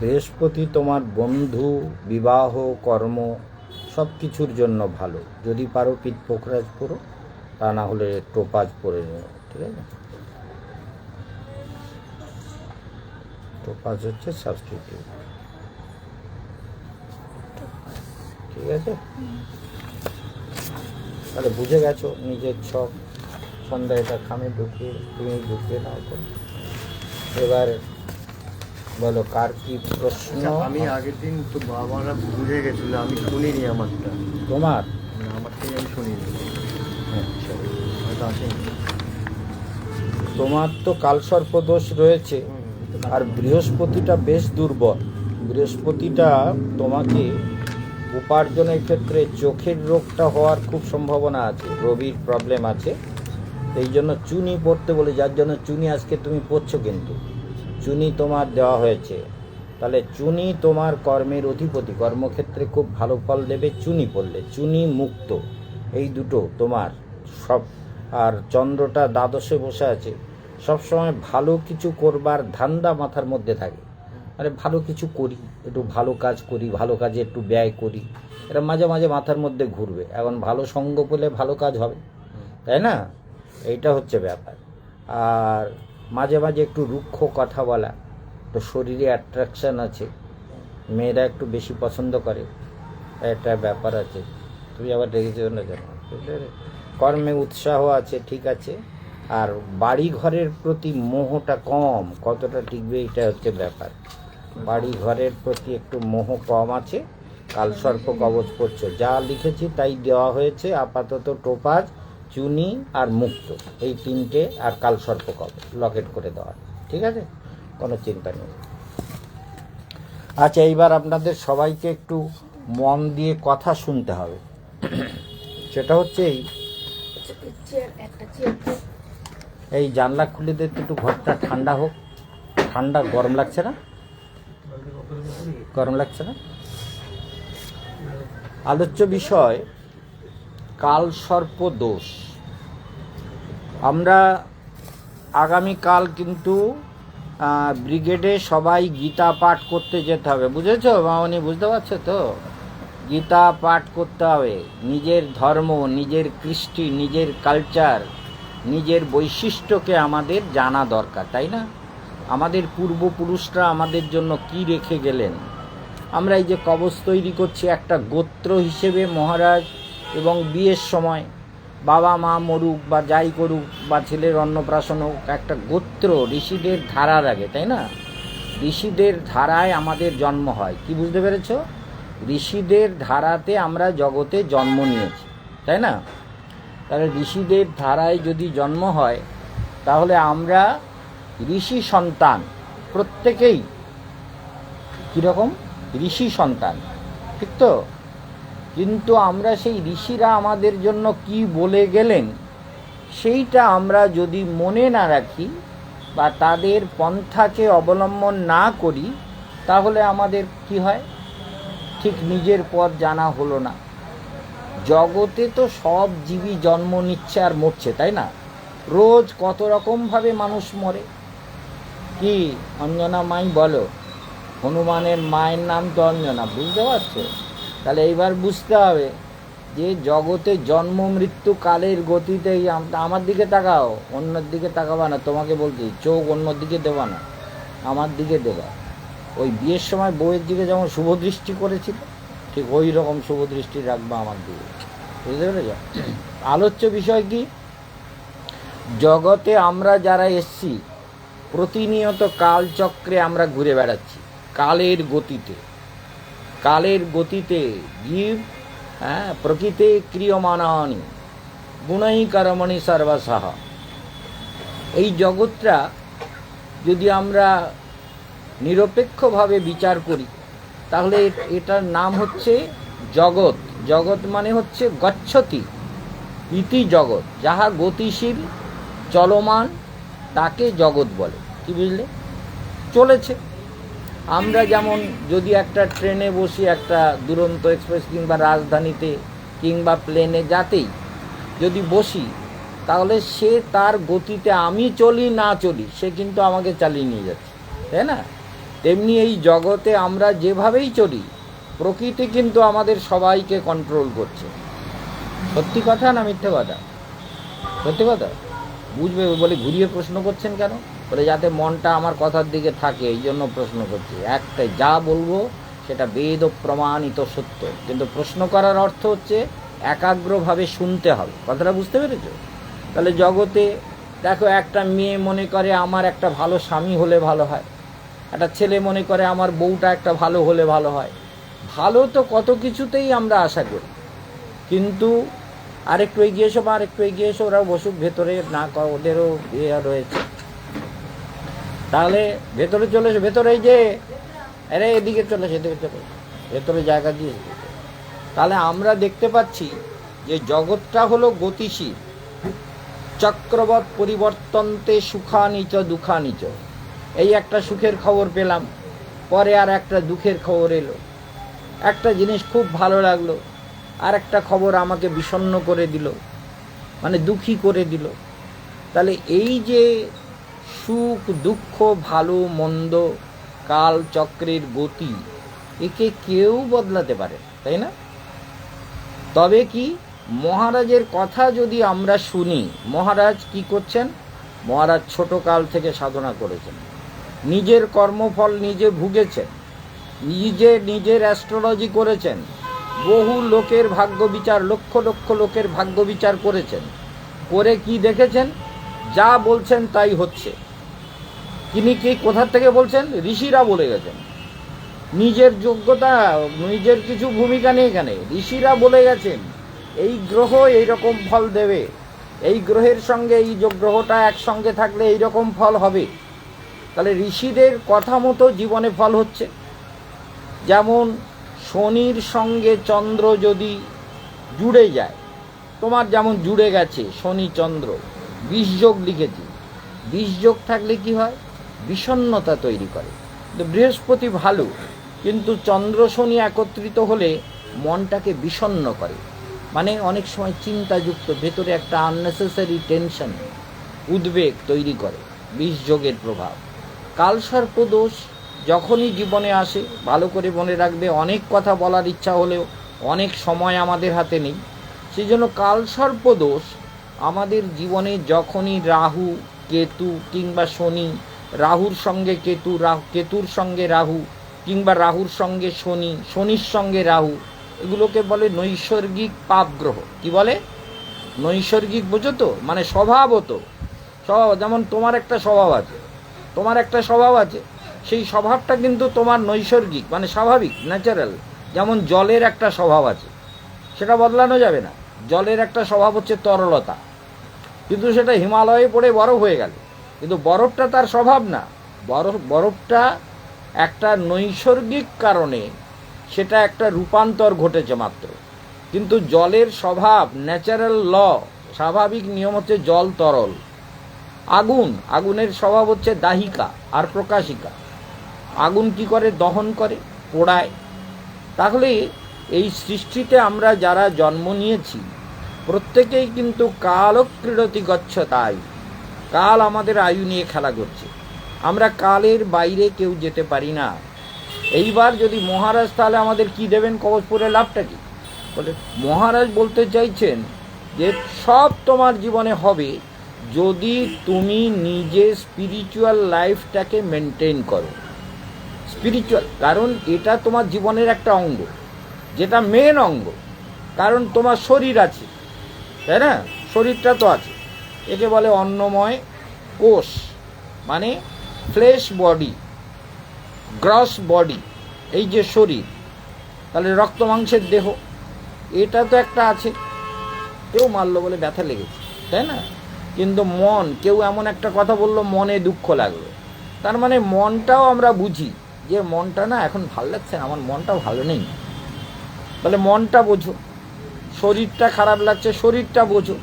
বৃহস্পতি তোমার বন্ধু, বিবাহ, কর্ম সব কিছুর জন্য ভালো। যদি পারো পিঠ পোখরাজ পরো, তা না হলে টোপাজ পরে নিও, ঠিক আছে? টোপাজ হচ্ছে সাবস্টিটিউট, ঠিক আছে? তাহলে বুঝে গেছো নিজের ছক। সন্ধ্যা এটা খামে ঢুকিয়ে নাও তো। এবার বলো কার কি প্রশ্ন? আমি আগের দিন তো বাবারা বুঝে গেছিল, আমি শুনিনি আমারটা। তোমার আমারটাই আমি শুনিনি, আচ্ছা, হয়তো আসেনি। তোমার তো কালসর্পদোষ রয়েছে, আর বৃহস্পতিটা বেশ দুর্বল। বৃহস্পতিটা তোমাকে উপার্জনের ক্ষেত্রে চোখের রোগটা হওয়ার খুব সম্ভাবনা আছে, রবির প্রবলেম আছে। এই জন্য চুনি পড়তে বলে, যার জন্য চুনি আজকে তুমি পড়ছো, কিন্তু চুনি তোমার দেওয়া হয়েছে। তাহলে চুনি তোমার কর্মের অধিপতি, কর্মক্ষেত্রে খুব ভালো ফল দেবে চুনি পড়লে। চুনি মুক্ত এই দুটো তোমার সব। আর চন্দ্রটা দ্বাদশে বসে আছে, সবসময় ভালো কিছু করবার ধান্দা মাথার মধ্যে থাকে। মানে ভালো কিছু করি, একটু ভালো কাজ করি, ভালো কাজে একটু ব্যয় করি, এটা মাঝে মাঝে মাথার মধ্যে ঘুরবে। এখন ভালো সঙ্গ পেলে ভালো কাজ হবে, তাই না? এইটা হচ্ছে ব্যাপার। আর মাঝে মাঝে একটু রুক্ষ কথা বলা, তো শরীরে অ্যাট্রাকশান আছে, মেয়েরা একটু বেশি পছন্দ করে, একটা ব্যাপার আছে। তুমি আবার রেগেছো না কেন? কর্মে উৎসাহ আছে, ঠিক আছে। আর বাড়ি ঘরের প্রতি মোহটা কম, কতটা টিকবে এটা হচ্ছে ব্যাপার। বাড়ি ঘরের প্রতি একটু মোহ কম আছে। কালসর্প কবচ করছো, যা লিখেছি তাই দেওয়া হয়েছে আপাতত। টোপাজ, চুনি আর মুক্ত, এই তিনটে, আর কালসর্প কবচ লকেট করে দেওয়া, ঠিক আছে? কোনো চিন্তা নেই। আচ্ছা, এইবার আপনাদের সবাইকে একটু মন দিয়ে কথা শুনতে হবে। সেটা হচ্ছে এই জানলা খুলে দিতে একটু ঘরটা ঠান্ডা হোক। ঠান্ডা, গরম লাগছে না? গরম লাগছে না? আলোচ্য বিষয় কালসর্প দোষ। আমরা আগামীকাল কিন্তু ব্রিগেডে সবাই গীতা পাঠ করতে যেতে হবে, বুঝেছো মামনি? বুঝতে পারছো তো? গীতা পাঠ করতে হবে। নিজের ধর্ম, নিজের কৃষ্টি, নিজের কালচার, নিজের বৈশিষ্ট্যকে আমাদের জানা দরকার, তাই না? আমাদের পূর্বপুরুষরা আমাদের জন্য কি রেখে গেলেন। আমরা এই যে কবচ তৈরি করছি একটা গোত্র হিসেবে, মহারাজ, এবং বিয়ের সময় বাবা মা মরুক বা যাই করুক, বা ছেলের অন্নপ্রাশন হোক, একটা গোত্র ঋষিদের ধারার আগে, তাই না? ঋষিদের ধারায় আমাদের জন্ম হয়। কি বুঝতে পেরেছ? ঋষিদের ধারাতে আমরা জগতে জন্ম নিয়েছি, তাই না? তাহলে ঋষিদের ধারায় যদি জন্ম হয়, তাহলে আমরা ঋষি সন্তান, প্রত্যেকেই কীরকম ঋষি সন্তান, ঠিক তো? কিন্তু আমরা সেই ঋষিরা আমাদের জন্য কি বলে গেলেন সেইটা আমরা যদি মনে না রাখি বা তাদের পন্থাকে অবলম্বন না করি, তাহলে আমাদের কি হয়? ঠিক নিজের পথ জানা হলো না। জগতে তো সব জীবই জন্ম নিচ্ছে আর মরছে, তাই না? রোজ কত রকমভাবে মানুষ মরে। কি অঞ্জনা মাই বলো? হনুমানের মায়ের নাম তো অঞ্জনা, বুঝতে পারছো? তাহলে এইবার বুঝতে হবে যে জগতে জন্ম মৃত্যু কালের গতিতেই। আমার দিকে তাকাও, অন্যের দিকে তাকাবা না। তোমাকে বলছি, চোখ অন্য দিকে দেবা না, আমার দিকে দেবা। ওই বিয়ের সময় বউয়ের দিকে যেমন শুভদৃষ্টি করেছিল, ঠিক ওই রকম শুভদৃষ্টি রাখবা আমার দিকে, বুঝতে পেরেছ? আলোচ্য বিষয় কি? জগতে আমরা যারা এসছি, প্রতিনিয়ত কালচক্রে আমরা ঘুরে বেড়াচ্ছি, কালের গতিতে। কালের গতিতে জীব প্রকৃতি ক্রিয়মাণানি গুণই কর্মণি সর্বশঃ। এই জগৎটা যদি আমরা নিরপেক্ষভাবে বিচার করি, তাহলে এটার নাম হচ্ছে জগৎ। জগৎ মানে হচ্ছে গচ্ছতি ইতি জগৎ, যাহা গতিশীল চলমান তাকে জগৎ বলে। কি বুঝলে? চলেছে। আমরা যেমন যদি একটা ট্রেনে বসি, একটা দুরন্ত এক্সপ্রেস কিংবা রাজধানীতে কিংবা প্লেনে যাতেই যদি বসি, তাহলে সে তার গতিতে, আমি চলি না চলি, সে কিন্তু আমাকে চালিয়ে নিয়ে যাচ্ছে, তাই না? তেমনি এই জগতে আমরা যেভাবেই চলি, প্রকৃতি কিন্তু আমাদের সবাইকে কন্ট্রোল করছে। সত্যি কথা না মিথ্যে কথা? সত্যি কথা। বুঝবে বলে ঘুরিয়ে প্রশ্ন করছেন কেন? বলে যাতে মনটা আমার কথার দিকে থাকে, এই জন্য প্রশ্ন করছি। একটাই, যা বলবো সেটা বেদ প্রমাণিত সত্য, কিন্তু প্রশ্ন করার অর্থ হচ্ছে একাগ্রভাবে শুনতে হবে। কথাটা বুঝতে পেরেছো? তাহলে জগতে দেখো, একটা মেয়ে মনে করে আমার একটা ভালো স্বামী হলে ভালো হয়, একটা ছেলে মনে করে আমার বউটা একটা ভালো হলে ভালো হয়। ভালো তো কত কিছুতেই আমরা আশা করি, কিন্তু আরেকটু এগিয়ে এসো বা আরেকটু এগিয়ে এসো, ওরাও বসুক ভেতরে, না ওদেরও ইয়ে রয়েছে। তাহলে ভেতরে চলে এসো, ভেতরে, এই যে আরে এদিকে চলে এসো, এদিকে চলে এসো, ভেতরে জায়গা দিয়ে। তাহলে আমরা দেখতে পাচ্ছি যে জগৎটা হলো গতিশীল, চক্রবৎ পরিবর্তন্তে সুখানিচ দুঃখানিচ। এই একটা সুখের খবর পেলাম, পরে আর একটা দুঃখের খবর এলো। একটা জিনিস খুব ভালো লাগলো, আর একটা খবর আমাকে বিষণ্ণ করে দিল, মানে দুঃখী করে দিল। তাহলে এই যে সুখ দুঃখ, ভালো মন্দ, কাল চক্রের গতি, একে কেউ বদলাতে পারে, তাই না? তবে কি মহারাজের কথা যদি আমরা শুনি, মহারাজ কি করছেন? মহারাজ ছোট কাল থেকে সাধনা করেছেন, নিজের কর্মফল নিজে ভুগেছেন, নিজের অ্যাস্ট্রোলজি করেছেন, বহু লোকের ভাগ্য বিচার, লক্ষ লক্ষ লোকের ভাগ্য বিচার করেছেন, করে কি দেখেছেন? যা বলছেন তাই হচ্ছে। তিনি কি কোথা থেকে বলছেন? ঋষিরা বলে গেছেন। নিজের যোগ্যতা, নিজের কিছু ভূমিকা নেই এখানে, ঋষিরা বলে গেছেন এই গ্রহ এইরকম ফল দেবে, এই গ্রহের সঙ্গে এই গ্রহটা একসঙ্গে থাকলে এইরকম ফল হবে। তাহলে ঋষিদের কথা মতো জীবনে ফল হচ্ছে। যেমন শনির সঙ্গে চন্দ্র যদি জুড়ে যায়, তোমার যেমন জুড়ে গেছে শনি চন্দ্র, 20 যোগ লিখেছি, 20 যোগ থাকলে কি হয়? বিষণ্ণতা তৈরি করে। তো বৃহস্পতি ভালো, কিন্তু চন্দ্র শনি একত্রিত হলে মনটাকে বিষণ্ণ করে, মানে অনেক সময় চিন্তাযুক্ত, ভেতরে একটা আননেসেসারি টেনশন, উদ্বেগ তৈরি করে। 20 যোগের প্রভাব। কালসর্প দোষ যখনই জীবনে আসে, ভালো করে মনে রাখবে, অনেক কথা বলার ইচ্ছা হলেও অনেক সময় আমাদের হাতে নেই। সেই জন্য কালসর্প দোষ আমাদের জীবনে যখনই রাহু কেতু কিংবা শনি, রাহুর সঙ্গে কেতু, কেতুর সঙ্গে রাহু, কিংবা রাহুর সঙ্গে শনি, শনির সঙ্গে রাহু, এগুলোকে বলে নৈসর্গিক পাপ গ্রহ। কি বলে? নৈসর্গিক, বোঝো তো? মানে স্বভাবত স্বভাব, যেমন তোমার একটা স্বভাব আছে, তোমার একটা স্বভাব আছে, সেই স্বভাবটা কিন্তু তোমার নৈসর্গিক, মানে স্বাভাবিক, ন্যাচারাল। যেমন জলের একটা স্বভাব আছে, সেটা বদলানো যাবে না। জলের একটা স্বভাব হচ্ছে তরলতা, কিন্তু সেটা হিমালয়ে পড়ে বরফ হয়ে গেল, কিন্তু বরফটা তার স্বভাব না। বরফটা একটা নৈসর্গিক কারণে সেটা একটা রূপান্তর ঘটেছে মাত্র, কিন্তু জলের স্বভাব, ন্যাচারাল ল, স্বাভাবিক নিয়ম হচ্ছে জল তরল। আগুনের স্বভাব হচ্ছে দাহিকা আর প্রকাশিকা। আগুন কি করে? দহন করে, পোড়ায়। তাহলে এই সৃষ্টিতে আমরা যারা জন্ম নিয়েছি, প্রত্যেকেই কিন্তু কালক্রীড়তি গচ্ছতায়ু, কাল আমাদের আয়ু নিয়ে খেলা করছে। আমরা কালের বাইরে কেউ যেতে পারি না। এইবার যদি মহারাজ, তাহলে আমাদের কি দেবেন? কবচ পরে লাভটা কি? বলে মহারাজ বলতে চাইছেন যে সব তোমার জীবনে হবে যদি তুমি নিজে স্পিরিচুয়াল লাইফটাকে মেনটেন করো। স্পিরিচুয়াল, কারণ এটা তোমার জীবনের একটা অঙ্গ, যেটা মেন অঙ্গ। কারণ তোমার শরীর আছে, তাই না? শরীরটা তো আছে, একে বলে অন্নময় কোষ, মানে ফ্লেশ বডি, গ্রস বডি, এই যে শরীর। তাহলে রক্ত মাংসের দেহ, এটা তো একটা আছে। কেউ মারলো বলে ব্যথা লেগেছে, তাই না? কিন্তু মন, কেউ এমন একটা কথা বললো, মনে দুঃখ লাগলো, তার মানে মনটাও আমরা বুঝি যে মনটা না এখন ভালো লাগছে না, আমার মনটা ভালো নেই। তাহলে মনটা বোঝো। শরীরটা খারাপ লাগছে, শরীরটা বোঝো।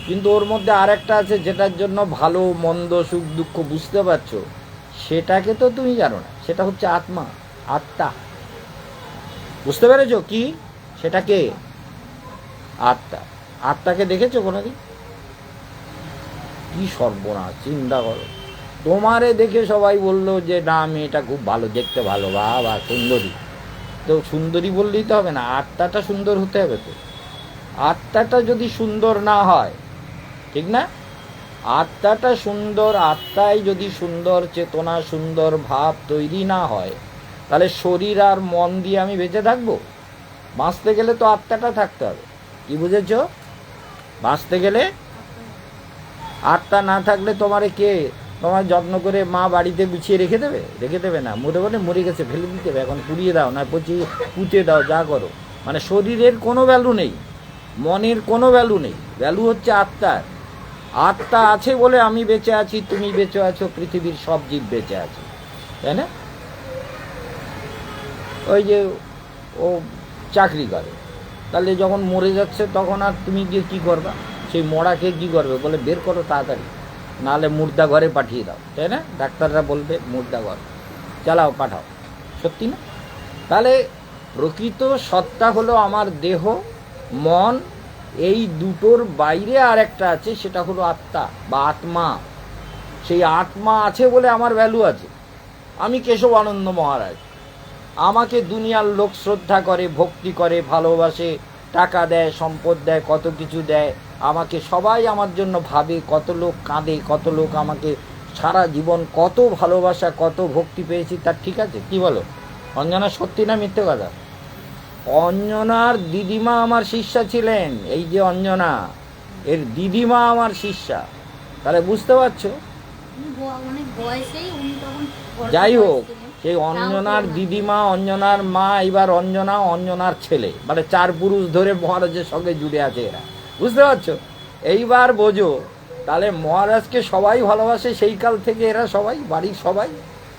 কিন্তু ওর মধ্যে আর একটা আছে, যেটার জন্য ভালো মন্দ সুখ দুঃখ বুঝতে পারছো, সেটাকে তো তুমি জানো না। সেটা হচ্ছে আত্মা, আত্মা। বুঝতে পেরেছো কি? সেটাকে আত্মা। আত্মাকে দেখেছো কোনোদিন? কি সর্বনাশ, চিন্তা করো। তোমারে দেখে সবাই বললো যে না মেয়েটা খুব ভালো, দেখতে ভালো, বা সুন্দরী। তো সুন্দরী বললেই তো হবে না, আত্মাটা সুন্দর হতে হবে তো। আত্মাটা যদি সুন্দর না হয়, ঠিক না, আত্মাটা সুন্দর, আত্মায় যদি সুন্দর চেতনা, সুন্দর ভাব তৈরি না হয়, তাহলে শরীর আর মন দিয়ে আমি বেঁচে থাকবো? বাঁচতে গেলে তো আত্মাটা থাকতে হবে, কি বুঝেছ? বাঁচতে গেলে আত্মা না থাকলে তোমারে কে তোমার যত্ন করে মা বাড়িতে গুছিয়ে রেখে দেবে? রেখে দেবে না। মরে বলে মরে গেছে, ফেলে দিতে হবে, এখন পুড়িয়ে দাও, না পচিয়ে পুঁতে দাও, যা করো। মানে শরীরের কোনো ভ্যালু নেই, মনের কোনো ভ্যালু নেই, ভ্যালু হচ্ছে আত্মার। আত্মা আছে বলে আমি বেঁচে আছি, তুমি বেঁচে আছো, পৃথিবীর সব জীব বেঁচে আছে, তাই না? ওই যে ও চাকরি করে, তাহলে যখন মরে যাচ্ছে তখন আর তুমি গিয়ে কী করবা? সেই মরাকে কী করবে? বলে বের করো তাড়াতাড়ি, নাহলে মুর্দা ঘরে পাঠিয়ে দাও, তাই না? ডাক্তাররা বলবে মুর্দা ঘর চালাও, পাঠাও, সত্যি না? তাহলে প্রকৃত সত্তা হলো আমার দেহ, মন, এই দুটোর বাইরে আর একটা আছে, সেটা হলো আত্মা বা আত্মা। সেই আত্মা আছে বলে আমার ভ্যালু আছে। আমি কেশব আনন্দ মহারাজ, আমাকে দুনিয়ার লোক শ্রদ্ধা করে, ভক্তি করে, ভালোবাসে, টাকা দেয়, সম্পদ দেয়, কত কিছু দেয়, আমাকে সবাই আমার জন্য ভাবে, কত লোক কাঁদে, কত লোক আমাকে সারা জীবন কত ভালোবাসা, কত ভক্তি পেয়েছি, তার ঠিক আছে? কি বলো অঞ্জনা, সত্যি না মিথ্যে কথা? অঞ্জনার দিদিমা আমার শিষ্যা ছিলেন, এই যে অঞ্জনা, এর দিদিমা আমার শিষ্যা, তাহলে বুঝতে পারছো? অনেক বয়সেই উনি তখন যাই হোক, সেই অঞ্জনার দিদিমা, অঞ্জনার মা, এবার অঞ্জনা, অঞ্জনার ছেলে, মানে 4 পুরুষ ধরে মহারাজের সঙ্গে জুড়ে আছে এরা, বুঝতে পারছো? এইবার বোঝো, তাহলে মহারাজকে সবাই ভালোবাসে সেই কাল থেকে, এরা সবাই, বাড়ির সবাই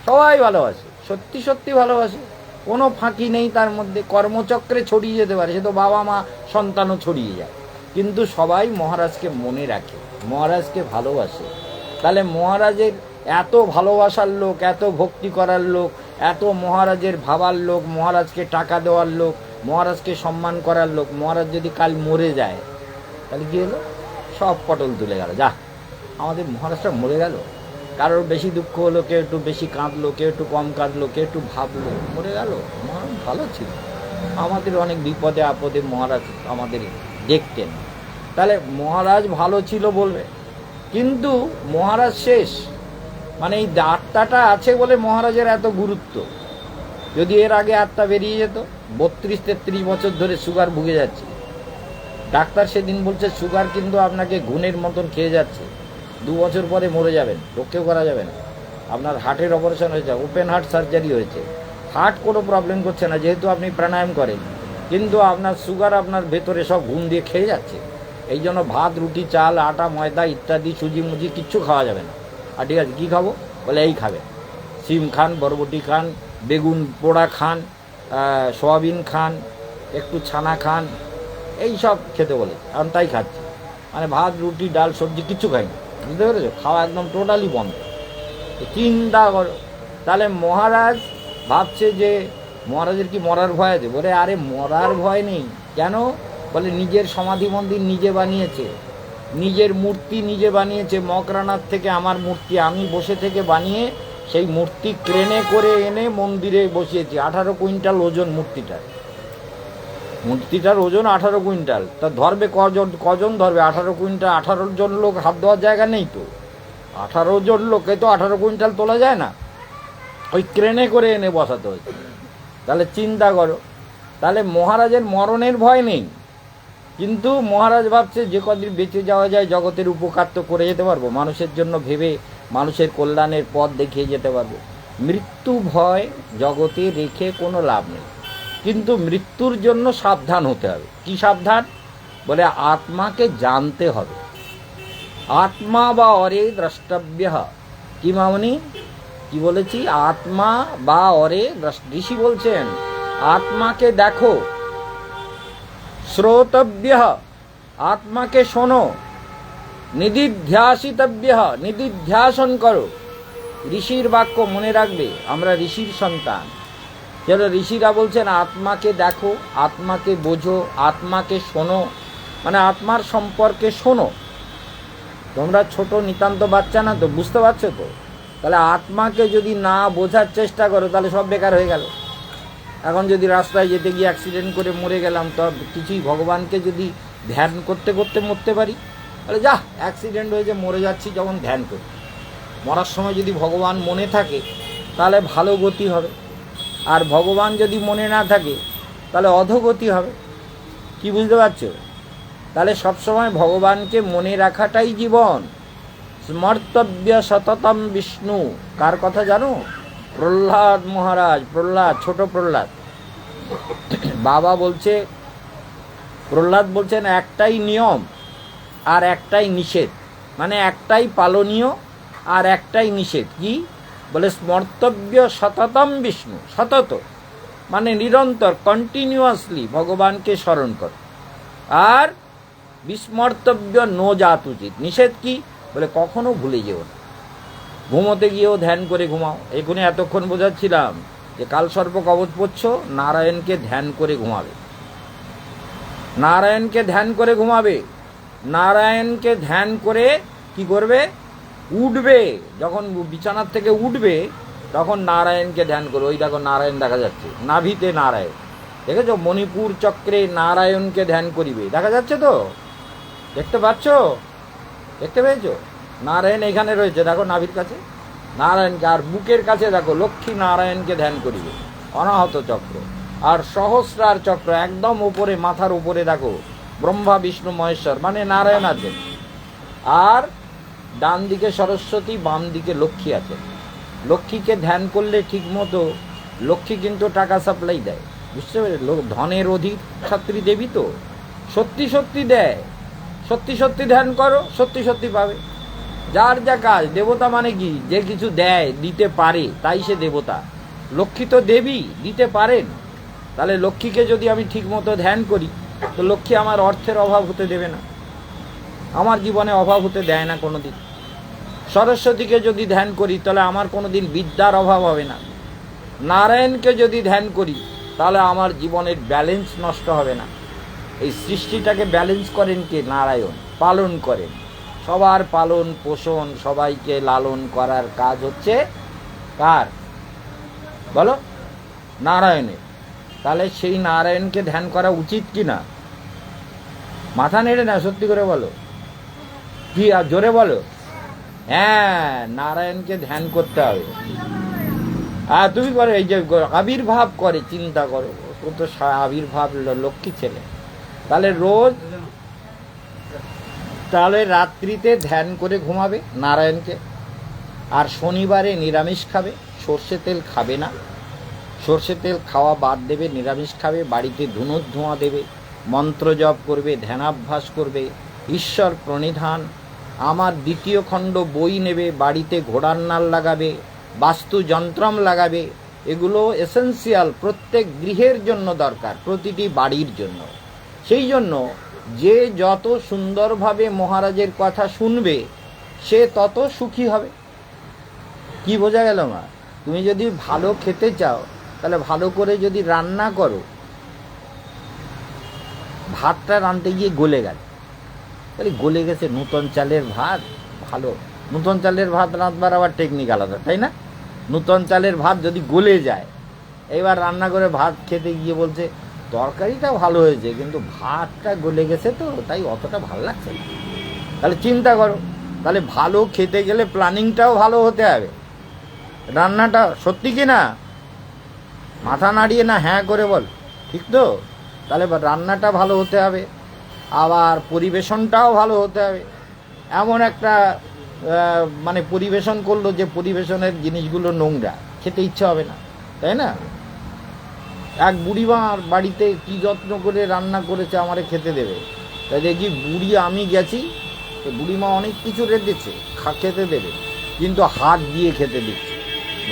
সবাই ভালোবাসে, সত্যি সত্যি ভালোবাসে, কোনো ফাঁকি নেই তার মধ্যে। কর্মচক্রে ছড়িয়ে যেতে পারে, সে তো বাবা মা সন্তানও ছড়িয়ে যায়, কিন্তু সবাই মহারাজকে মনে রাখে, মহারাজকে ভালোবাসে। তাহলে মহারাজের এত ভালোবাসার লোক, এত ভক্তি করার লোক, এত মহারাজের ভাবার লোক, মহারাজকে টাকা দেওয়ার লোক, মহারাজকে সম্মান করার লোক, মহারাজ যদি কাল মরে যায়, তাহলে কী হলো? সব পটল তুলে গেল, যা আমাদের মহারাজটা মরে গেল। কারোর বেশি দুঃখ হলো, কেউ একটু বেশি কাঁদলো, কেউ একটু কম কাঁদলো, কেউ একটু ভাবলো, মরে গেল। মহারাজ ভালো ছিল, আমাদের অনেক বিপদে আপদে মহারাজ আমাদের দেখতেন। তাহলে মহারাজ ভালো ছিল বলবে, কিন্তু মহারাজ শেষ, মানে এই আত্মাটা আছে বলে মহারাজের এত গুরুত্ব। যদি এর আগে আত্মা বেরিয়ে যেত, 32-33 বছর ধরে সুগার ভুগে যাচ্ছে, ডাক্তার সেদিন বলছে সুগার কিন্তু আপনাকে ঘুণের মতন খেয়ে যাচ্ছে, 2 বছর পরে মরে যাবেন, রক্ষেও করা যাবে না। আপনার হার্টের অপারেশন হয়েছে, ওপেন হার্ট সার্জারি হয়েছে, হার্ট কোনো প্রবলেম করছে না যেহেতু আপনি প্রাণায়াম করেন, কিন্তু আপনার সুগার আপনার ভেতরে সব ঘুম দিয়ে খেয়ে যাচ্ছে। এই জন্য ভাত, রুটি, চাল, আটা, ময়দা ইত্যাদি, সুজি মুজি কিচ্ছু খাওয়া যাবে না। আর ঠিক আছে, কী খাবো? বলে এই খাবে, সিম খান, বরবটি খান, বেগুন পোড়া খান, সয়াবিন খান, একটু ছানা খান, এই সব খেতে বলে, আমি তাই খাচ্ছি। মানে ভাত, রুটি, ডাল, সবজি কিচ্ছু খাই না, বুঝতে পেরেছো? খাওয়া একদম টোটালি বন্ধ। চিন্তা করো, তাহলে মহারাজ ভাবছে যে মহারাজের কি মরার ভয় আছে? বলে আরে মরার ভয় নেই, কেন? বলে নিজের সমাধি মন্দির নিজে বানিয়েছে, নিজের মূর্তি নিজে বানিয়েছে, মকরানাথ থেকে আমার মূর্তি আমি বসে থেকে বানিয়ে সেই মূর্তি ক্রেনে করে এনে মন্দিরে বসিয়েছি। 18 কুইন্টাল ওজন মূর্তিটার, মূর্তিটার ওজন 18 কুইন্টাল। তা ধরবে কজন ধরবে 18 কুইন্টাল? 18 জন লোক হাত দেওয়ার জায়গা নেই তো, 18 জন লোকে তো 18 কুইন্টাল তোলা যায় না, ওই ক্রেনে করে এনে বসাতে হয়েছে। তাহলে চিন্তা করো, তাহলে মহারাজের মরণের ভয় নেই, কিন্তু মহারাজ ভাবছে যে কদিন বেঁচে যাওয়া যায় জগতের উপকার তো করে যেতে পারবো, মানুষের জন্য ভেবে মানুষের কল্যাণের পথ দেখিয়ে যেতে পারবো। মৃত্যু ভয় জগতে রেখে কোনো লাভ নেই, কিন্তু মৃত্যুর জন্য সাবধান হতে হবে। কি সাবধান? বলে আত্মাকে জানতে হবে। আত্মা বা অরে দ্রষ্টব্য। কি মামনি, কি বলেছি? আত্মা বা অরে, ঋষি বলছেন আত্মাকে দেখো, শ্রোতব্য, আত্মাকে শোনো, নিদিধ্যাসিতব্য, নিদিধ্যাসন করো। ঋষির বাক্য মনে রাখবে, আমরা ঋষির সন্তান। যেন ঋষিরা বলছেন আত্মাকে দেখো, আত্মাকে বোঝো, আত্মাকে শোনো, মানে আত্মার সম্পর্কে শোনো। তোমরা ছোট নিতান্ত বাচ্চা না তো, বুঝতে পারছো তো? তাহলে আত্মাকে যদি না বোঝার চেষ্টা করো তাহলে সব বেকার হয়ে গেল। এখন যদি রাস্তায় যেতে গিয়ে অ্যাক্সিডেন্ট করে মরে গেলাম, তো কিছুই ভগবানকে যদি ধ্যান করতে করতে মরতে পারি, তাহলে যা অ্যাক্সিডেন্ট হয়েছে মরে যাচ্ছি, যখন ধ্যান করি। মরার সময় যদি ভগবান মনে থাকে তাহলে ভালো গতি হবে, আর ভগবান যদি মনে না থাকে তাহলে অধোগতি হবে। কি বুঝতে পারছো? তাহলে সবসময় ভগবানকে মনে রাখাটাই জীবন। স্মর্তব্য সততম বিষ্ণু, কার কথা জানো? প্রহ্লাদ মহারাজ, প্রহ্লাদ, ছোট প্রহ্লাদ। বাবা বলছে, প্রহ্লাদ বলছেন একটাই নিয়ম আর একটাই নিষেধ, মানে একটাই পালনীয় আর একটাই নিষেধ। কি বলে? স্মর্তব্য সততম বিষ্ণু, সতত মানে নিরন্তর, কন্টিনিউয়াসলি ভগবানকে স্মরণ কর। আর বিস্মর্তব্য নো জাত উচিত, নিষেধ কি বলে? কখনো ভুলে যেও না। ঘুমোতে গিয়েও ধ্যান করে ঘুমাও। এখানে এতক্ষণ বোঝাচ্ছিলাম যে কালসর্প কবচ পড়ছো, নারায়ণকে ধ্যান করে ঘুমাবে, নারায়ণকে ধ্যান করে ঘুমাবে। নারায়ণকে ধ্যান করে কি করবে? উঠবে, যখন বিছানার থেকে উঠবে তখন নারায়ণকে ধ্যান করবে। ওই দেখো নারায়ণ দেখা যাচ্ছে, নাভিতে নারায়ণ, দেখেছো? মণিপুর চক্রে নারায়ণকে ধ্যান করিবে, দেখা যাচ্ছে তো? দেখতে পাচ্ছ? দেখতে পেয়েছো? নারায়ণ এখানে রয়েছে, দেখো নাভির কাছে নারায়ণকে, আর বুকের কাছে দেখো লক্ষ্মী নারায়ণকে ধ্যান করিবে, অনাহত চক্র। আর সহস্রার চক্র একদম উপরে, মাথার উপরে দেখো ব্রহ্মা বিষ্ণু মহেশ্বর মানে নারায়ণ আছেন। আর ডান দিকে সরস্বতী, বাম দিকে লক্ষ্মী আছে। লক্ষ্মীকে ধ্যান করলে ঠিক মতো লক্ষ্মী কিন্তু টাকা সাপ্লাই দেয়, বুঝতে পেরে? ধনের অধিষ্ঠাত্রী দেবী তো, সত্যি সত্যি দেয়। সত্যি সত্যি ধ্যান করো, সত্যি সত্যি পাবে। যার যা কাজ, দেবতা মানে কি? যে কিছু দেয়, দিতে পারে, তাই সে দেবতা। লক্ষ্মী তো দেবী, দিতে পারেন। তাহলে লক্ষ্মীকে যদি আমি ঠিক মতো ধ্যান করি, তো লক্ষ্মী আমার অর্থের অভাব হতে দেবে না, আমার জীবনে অভাব হতে দেয় না কোনোদিন। সরস্বতীকে যদি ধ্যান করি তাহলে আমার কোনোদিন বিদ্যার অভাব হবে না। নারায়ণকে যদি ধ্যান করি তাহলে আমার জীবনের ব্যালেন্স নষ্ট হবে না। এই সৃষ্টিটাকে ব্যালেন্স করেন কে? নারায়ণ পালন করেন। সবার পালন পোষণ, সবাইকে লালন করার কাজ হচ্ছে কার বলো? নারায়ণের। তাহলে সেই নারায়ণকে ধ্যান করা উচিত কি না? মাথা নেড়ে না, সত্যি করে বলো, কি আর জোরে বলো? হ্যাঁ, নারায়ণকে ধ্যান করতে হবে। আর তুমি করে এই যে আবির্ভাব করে, চিন্তা করো, ও তো আবির্ভাব লক্ষ্মী ছেলে। তাহলে রোজ, তাহলে রাত্রিতে ধ্যান করে ঘুমাবে নারায়ণকে। আর শনিবারে নিরামিষ খাবে, সর্ষে তেল খাবে না, সর্ষে তেল খাওয়া বাদ দেবে, নিরামিষ খাবে। বাড়িতে ধুনোর ধোঁয়া দেবে, মন্ত্র জপ করবে, ধ্যানাভ্যাস করবে, ঈশ্বর প্রণিধান। আমার দ্বিতীয় খণ্ড বই নেবে, বাড়িতে ঘোড়ার নাল লাগাবে, বাস্তু যন্ত্রম লাগাবে। এগুলো এসেন্সিয়াল, প্রত্যেক গৃহের জন্য দরকার, প্রতিটি বাড়ির জন্য। সেই জন্য যে যত সুন্দরভাবে মহারাজের কথা শুনবে সে তত সুখী হবে। কি বোঝা গেল মা? তুমি যদি ভালো খেতে চাও তাহলে ভালো করে যদি রান্না করো, ভাতটা রাঁধতে গিয়ে গলে গেল, তাহলে গলে গেছে নূতন চালের ভাত ভালো। নূতন চালের ভাত রাঁধবার আবার টেকনিক আলাদা, তাই না? নূতন চালের ভাত যদি গলে যায়, এবার রান্না করে ভাত খেতে গিয়ে বলছে তরকারিটা ভালো হয়েছে কিন্তু ভাতটা গলে গেছে, তো তাই অতটা ভালো লাগছে না। তাহলে চিন্তা করো, তাহলে ভালো খেতে গেলে প্ল্যানিংটাও ভালো হতে হবে, রান্নাটা, সত্যি কি না? মাথা নাড়িয়ে না হ্যাঁ করে বল, ঠিক তো? তাহলে রান্নাটা ভালো হতে হবে, আবার পরিবেশনটাও ভালো হতে হবে। এমন একটা মানে পরিবেশন করলো যে পরিবেশনের জিনিসগুলো নোংরা, খেতে ইচ্ছা হবে না, তাই না? এক বুড়িমার বাড়িতে কি যত্ন করে রান্না করেছে আমারে খেতে দেবে, তাই দেখি বুড়ি আমি গেছি, বুড়িমা অনেক কিছু রেঁধেছে, খেতে দেবে, কিন্তু হাত দিয়ে খেতে দিচ্ছে।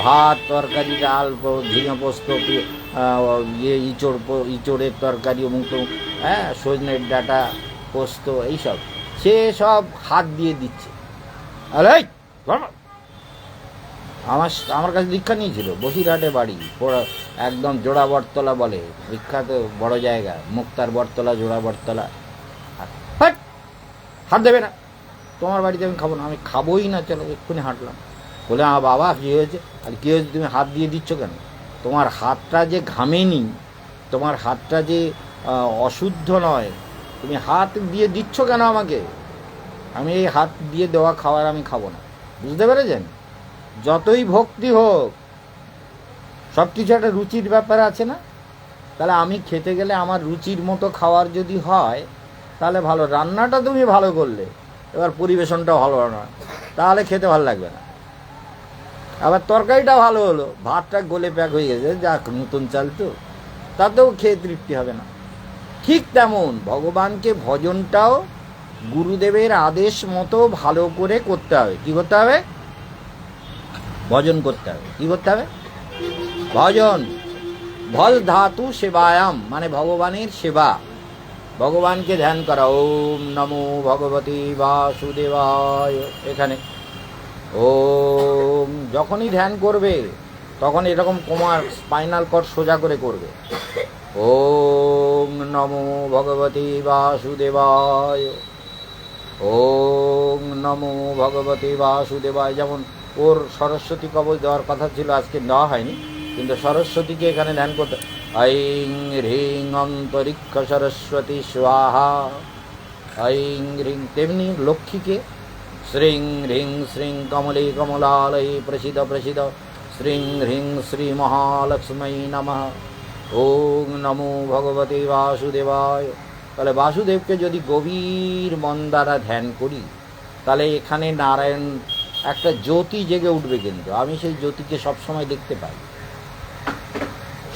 ভাত, তরকারি, ডাল, ঝিঙে পোস্ত, ইঁচড়ের তরকারি, অমুক, হ্যাঁ, সজনের ডাঁটা, পোস্ত, এইসব সে সব হাত দিয়ে দিচ্ছে। আরে আমার কাছে দীক্ষা নিয়েছিল, বসিরহাটে বাড়ি, একদম জোড়া বটতলা বলে, বিখ্যাত বড় জায়গা, মুক্তার বটতলা, জোড়া বটতলা। হাত দেবে না, তোমার বাড়িতে আমি খাবো না, আমি খাবোই না, চলো এক্ষুনি হাঁটলাম। বলে বাবা কী হয়েছে? আর কী হয়েছে, তুমি হাত দিয়ে দিচ্ছ কেন? তোমার হাতটা যে ঘামেনি, তোমার হাতটা যে অশুদ্ধ নয়, তুমি হাত দিয়ে দিচ্ছ কেন আমাকে? আমি এই হাত দিয়ে দেওয়া খাবার আমি খাবো না। বুঝতে পেরেছেন? যতই ভক্তি হোক, সব কিছু একটা রুচির ব্যাপার আছে না? তাহলে আমি খেতে গেলে আমার রুচির মতো খাওয়ার যদি হয় তাহলে ভালো। রান্নাটা তুমি ভালো করলে, এবার পরিবেশনটা ভালো না, তাহলে খেতে ভালো লাগবে না। আবার তরকারিটা ভালো হলো, ভাতটা গলে প্যাক হয়ে গেছে, যাক নতুন চাল তো, তাতেও খেয়ে তৃপ্তি হবে না। ঠিক তেমন ভগবানকে ভজনটাও গুরুদেবের আদেশ মতো ভালো করে করতে হবে। কি করতে হবে? ভজন করতে হবে। কি করতে হবে? ভজন। ভল ধাতু সেবায়াম, মানে ভগবানের সেবা, ভগবানকে ধ্যান করা। ওম নমো ভগবতী বাসুদেবায়, এখানে ওম যখনই ধ্যান করবে তখন এরকম কোমর স্পাইনাল কর্ড সোজা করে করবে। ওম নমো ভগবতী বাসুদেবায়, ওম নমো ভগবতী বাসুদেবায়। যেমন ওর সরস্বতী কবচ দেওয়ার কথা ছিল, আজকে দেওয়া হয়নি, কিন্তু সরস্বতীকে এখানে ধ্যান করতে। ঐং হ্রিং অন্তরিক্ষ সরস্বতী স্বাহা, ঐং হ্রিং। তেমনি লক্ষ্মীকে শ্রীং হ্রিং শ্রীং কমলে কমলালয়ে প্রসিদ্ধ প্রসিদ্ধ, শ্রীং হ্রিং শ্রী মহালক্ষ্মী নমঃ। ওং নমো ভগবতে বাসুদেবায়। তাহলে বাসুদেবকে যদি গভীর মন দ্বারা ধ্যান করি তাহলে এখানে নারায়ণ একটা জ্যোতি জেগে উঠবে। কিন্তু আমি সেই জ্যোতিকে সবসময় দেখতে পাই।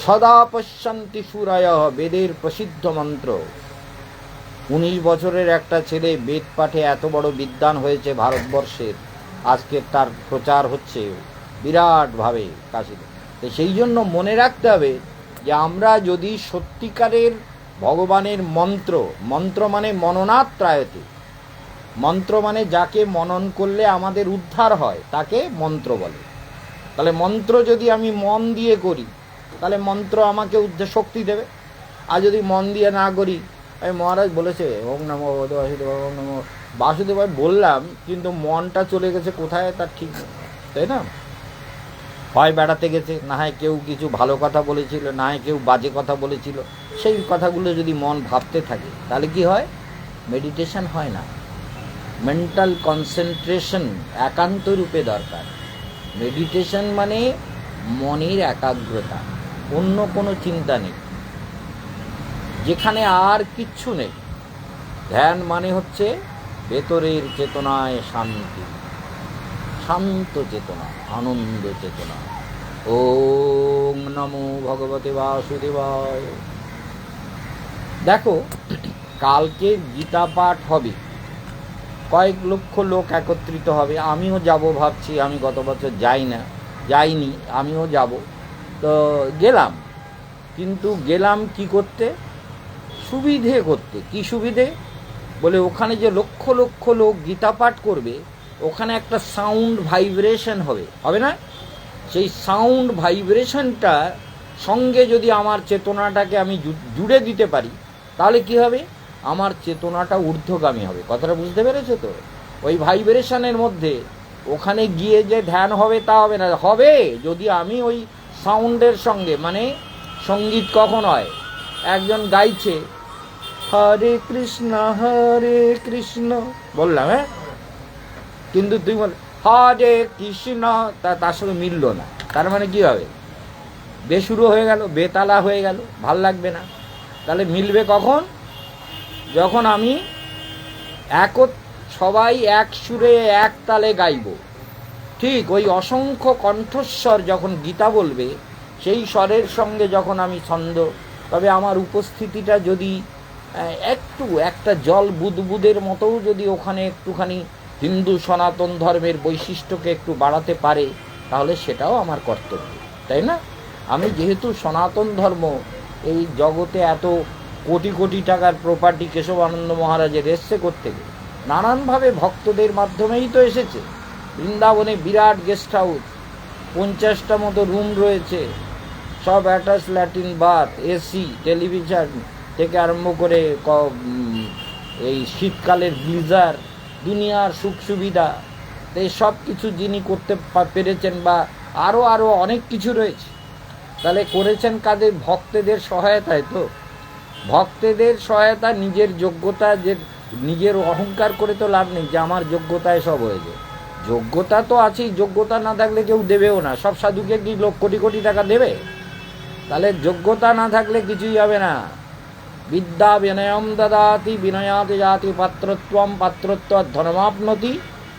সদা পশ্যন্তি সূরয়, বেদের প্রসিদ্ধ মন্ত্র। 19 বছরের একটা ছেলে বেদ পাঠে এত বড় বিদ্বান হয়েছে ভারতবর্ষের, আজকে তার প্রচার হচ্ছে বিরাটভাবে কাশীতে। তো সেই জন্য মনে রাখতে হবে যে আমরা যদি সত্যিকারের ভগবানের মন্ত্র, মন্ত্র মানে মননাত্রায়তে, মন্ত্র মানে যাকে মনন করলে আমাদের উদ্ধার হয় তাকে মন্ত্র বলে। তাহলে মন্ত্র যদি আমি মন দিয়ে করি তাহলে মন্ত্র আমাকে উদ্ধার শক্তি দেবে। আর যদি মন দিয়ে না করি, আমি মহারাজ বলেছে ওম নমো বাসুদেব, ওম নমো বাসুদেব বললাম, কিন্তু মনটা চলে গেছে কোথায় তার ঠিক নেই, তাই না? হয় বেড়াতে গেছে, না হয় কেউ কিছু ভালো কথা বলেছিল, না হয় কেউ বাজে কথা বলেছিল, সেই কথাগুলো যদি মন ভাবতে থাকে তাহলে কি হয়? মেডিটেশন হয় না। মেন্টাল কনসেন্ট্রেশন একান্ত রূপে দরকার। মেডিটেশন মানে মনের একাগ্রতা, অন্য কোনো চিন্তা নেই, যেখানে আর কিচ্ছু নেই। ধ্যান মানে হচ্ছে ভেতরের চেতনায় শান্তি, শান্ত চেতনা, আনন্দ চেতনা। ওম নমো ভগবতে বাসুদেবায়। দেখো, কালকে গীতা পাঠ হবে, কয়েক লক্ষ লোক একত্রিত হবে। আমিও যাব ভাবছি, আমি গত বছর যাইনি, আমিও যাব। তো গেলাম, কিন্তু গেলাম কি করতে? সুবিধে করতে। কি সুবিধে? বলে ওখানে যে লক্ষ লক্ষ লোক গীতা পাঠ করবে, ওখানে একটা সাউন্ড ভাইব্রেশন হবে না? সেই সাউন্ড ভাইব্রেশনটা সঙ্গে যদি আমার চেতনাটাকে আমি জুড়ে দিতে পারি তাহলে কি হবে? আমার চেতনাটা ঊর্ধ্বগামী হবে। কথাটা বুঝতে পেরেছো তো? ওই ভাইব্রেশনের মধ্যে ওখানে গিয়ে যে ধ্যান হবে তা হবে না। হবে যদি আমি ওই সাউন্ডের সঙ্গে, মানে সঙ্গীত কখন হয়? একজন গাইছে হরে কৃষ্ণ বললাম, হ্যাঁ, কিন্তু তুই বল হরে কৃষ্ণ, তার সঙ্গে মিলল না, তার মানে কি হবে? বেসুরো হয়ে গেল, বেতালা হয়ে গেল, ভাল লাগবে না। তাহলে মিলবে কখন? যখন আমি সবাই এক সুরে এক তালে গাইব। ঠিক ওই অসংখ্য কণ্ঠস্বর যখন গীতা বলবে, সেই স্বরের সঙ্গে যখন আমি ছন্দ, তবে আমার উপস্থিতিটা যদি একটা জল বুদবুদের মতোও যদি ওখানে একটুখানি হিন্দু সনাতন ধর্মের বৈশিষ্ট্যকে একটু বাড়াতে পারে, তাহলে সেটাও আমার কর্তব্য, তাই না? আমি যেহেতু সনাতন ধর্ম, এই জগতে এত কোটি কোটি টাকার প্রপার্টি কেশবানন্দ মহারাজের এসছে করতে, নানানভাবে ভক্তদের মাধ্যমেই তো এসেছে। বৃন্দাবনে বিরাট গেস্ট হাউস, 50টা মতো রুম রয়েছে, সব attach latrine, bath, AC, television থেকে আরম্ভ করে এই শীতকালের গিজার, দুনিয়ার সুখ সুবিধা, তো এই সব কিছু যিনি করতে পেরেছেন, বা আরও অনেক কিছু রয়েছে, তাহলে করেছেন কাদের? ভক্তদের সহায়তায়। তো ভক্তদের সহায়তা, নিজের যোগ্যতা, যে নিজের অহংকার করে তো লাভ নেই যে আমার যোগ্যতায় সব হয়েছে। যোগ্যতা তো আছেই, যোগ্যতা না থাকলে কেউ দেবেও না। সব সাধুকে কি লোক কোটি কোটি টাকা দেবে? তাহলে যোগ্যতা না থাকলে কিছুই হবে না। বিদ্যা বিনয়ম দদাতি বিনয়াতি জাতি পাত্রত্বম পাত্রত্ব ধর্মাপ্নতি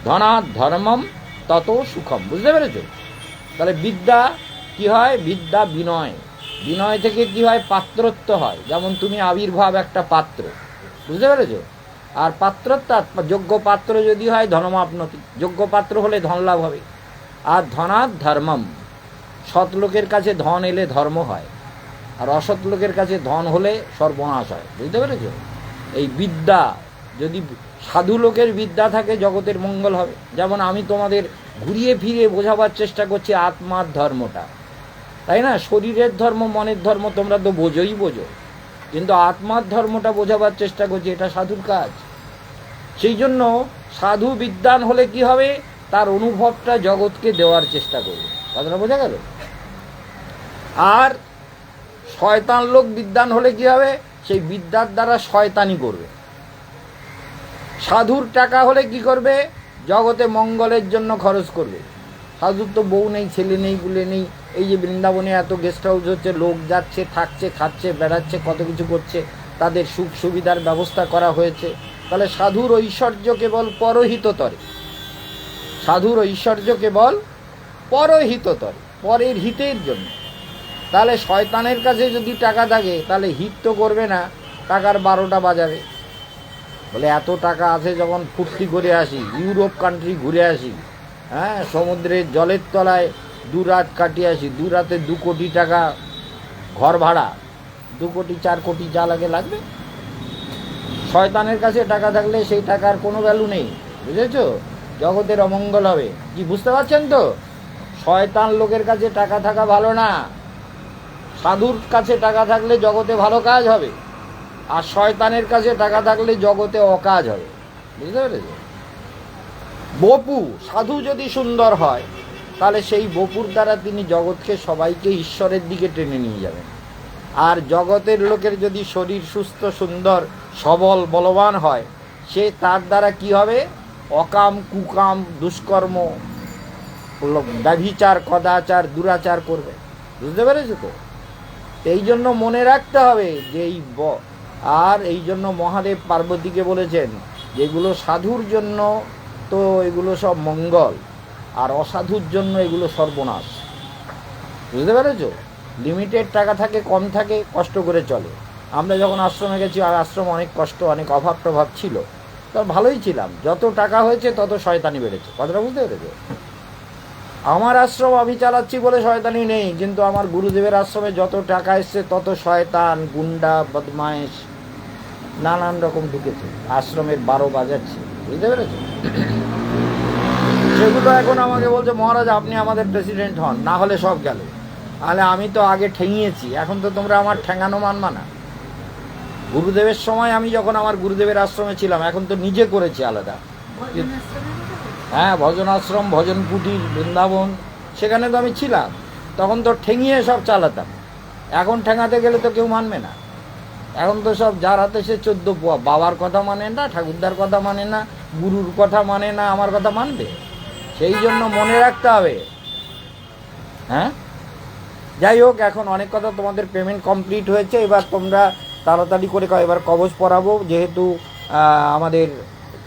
ধনাৎ ধর্মম তত সুখম। বুঝতে পেরেছো? তাহলে বিদ্যা কি হয়? বিদ্যা বিনয়, বিনয় থেকে কি হয়? পাত্রত্ব হয়। যেমন তুমি আবির্ভাব একটা পাত্র, বুঝতে পেরেছো? আর পাত্রত্ব, যোগ্য পাত্র যদি হয় ধর্মাপ্নতি, যোগ্য পাত্র হলে ধন লাভ হবে। আর ধনাৎ ধর্মম, সৎ লোকের কাছে ধন এলে ধর্ম হয়, আর অসৎ লোকের কাছে ধন হলে সর্বনাশ হয়। বুঝতে পেরেছ? এই বিদ্যা, যদি সাধু লোকের বিদ্যা থাকে জগতের মঙ্গল হবে। যেমন আমি তোমাদের ঘুরিয়ে ফিরিয়ে বোঝাবার চেষ্টা করছি আত্মার ধর্মটা, তাই না? শরীরের ধর্ম, মনের ধর্ম তোমরা তো বোঝোই, কিন্তু আত্মার ধর্মটা বোঝাবার চেষ্টা করছি, এটা সাধুর কাজ। সেই জন্য সাধু বিদ্বান হলে কি হবে? তার অনুভবটা জগৎকে দেওয়ার চেষ্টা করবে। কথাটা বোঝা গেল? আর শয়তান লোক বিদ্বান হলে কি হবে? সেই বিদ্যার দ্বারা শয়তানি করবে। সাধুর টাকা হলে কি করবে? জগতে মঙ্গলের জন্য খরচ করবে। সাধুর তো বউ নেই, ছেলে নেই, গুলে নেই। এই যে বৃন্দাবনে এত গেস্ট হাউস হচ্ছে, লোক যাচ্ছে, থাকছে, খাচ্ছে, বেড়াচ্ছে, কত কিছু করছে, তাদের সুখ সুবিধার ব্যবস্থা করা হয়েছে। তাহলে সাধুর ঐশ্বর্য কেবল পরহিততরে, সাধুর ঐশ্বর্য কেবল পরহিততরে, পরের হিতের জন্য। তাহলে শয়তানের কাছে যদি টাকা থাকে তাহলে হিত তো করবে না, টাকার 12টা বাজাবে। বলে এত টাকা আছে, যখন ফুর্তি করে আসি, ইউরোপ কান্ট্রি ঘুরে আসি, হ্যাঁ, সমুদ্রের জলের তলায় 2 রাত কাটিয়ে আসি, 2 রাতে 2 কোটি টাকা ঘর ভাড়া, 2 কোটি 4 কোটি যা লাগে লাগবে। শয়তানের কাছে টাকা থাকলে সেই টাকার কোনো ভ্যালু নেই। বুঝেছো? জগতের অমঙ্গল হবে। কি বুঝতে পারছেন তো? শয়তান লোকের কাছে টাকা থাকা ভালো না। সাধুর কাছে টাকা থাকলে জগতে ভালো কাজ হবে, আর শয়তানের কাছে টাকা থাকলে জগতে অকাজ হবে। বুঝতে পেরেছ? বপু, সাধু যদি সুন্দর হয় তাহলে সেই বপুর দ্বারা তিনি জগৎকে, সবাইকে ঈশ্বরের দিকে টেনে নিয়ে যাবেন। আর জগতের লোকের যদি শরীর সুস্থ, সুন্দর, সবল, বলবান হয়, সে তার দ্বারা কি হবে? অকাম, কুকাম, দুষ্কর্ম, ব্যভিচার, কদাচার, দুরাচার করবে। বুঝতে পেরেছো তো? এই জন্য মনে রাখতে হবে যে আর এই জন্য মহাদেব পার্বতীকে বলেছেন যেগুলো সাধুর জন্য তো এগুলো সব মঙ্গল, আর অসাধুর জন্য এগুলো সর্বনাশ। বুঝতে পেরেছো? লিমিটেড টাকা থাকে, কম থাকে, কষ্ট করে চলে। আমরা যখন আশ্রমে গেছি, আর আশ্রম অনেক কষ্ট, অনেক অভাব প্রভাব ছিল, তো ভালোই ছিলাম। যত টাকা হয়েছে তত শয়তানি বেড়েছে। কথাটা বুঝতে পেরেছো? আমার আশ্রম আমি চালাচ্ছি বলে শয়তানি নেই, কিন্তু আমার গুরুদেবের আশ্রমে যত টাকা এসছে তত শয়তান, গুন্ডা, বদমাইশ, নানান রকম ঢুকেছে, আশ্রমের 12 বাজাচ্ছে। বুঝতে পেরেছো? সেগুলো এখন আমাকে বলছে, মহারাজ আপনি আমাদের প্রেসিডেন্ট হন, না হলে সব গেল। তাহলে আমি তো আগে ঠেঙিয়েছি, এখন তো তোমরা আমার ঠেঙানো মানবা না। গুরুদেবের সময় আমি যখন আমার গুরুদেবের আশ্রমে ছিলাম, এখন তো নিজে করেছি আলাদা। হ্যাঁ, ভজন আশ্রম, ভজন কুটির, বৃন্দাবন, সেখানে তো আমি ছিলাম। তখন তো ঠেঙিয়ে সব চালাতাম। এখন ঠেঙাতে গেলে তো কেউ মানবে না। এখন তো সব যার হাতে সে 14 পোয়া। বাবার কথা মানে না, ঠাকুরদার কথা মানে না, গুরুর কথা মানে না, আমার কথা মানবে? সেই জন্য মনে রাখতে হবে। হ্যাঁ, যাই হোক, এখন অনেক কথা, তোমাদের পেমেন্ট কমপ্লিট হয়েছে। এবার তোমরা তাড়াতাড়ি করে এবার কবচ পরাবো, যেহেতু আমাদের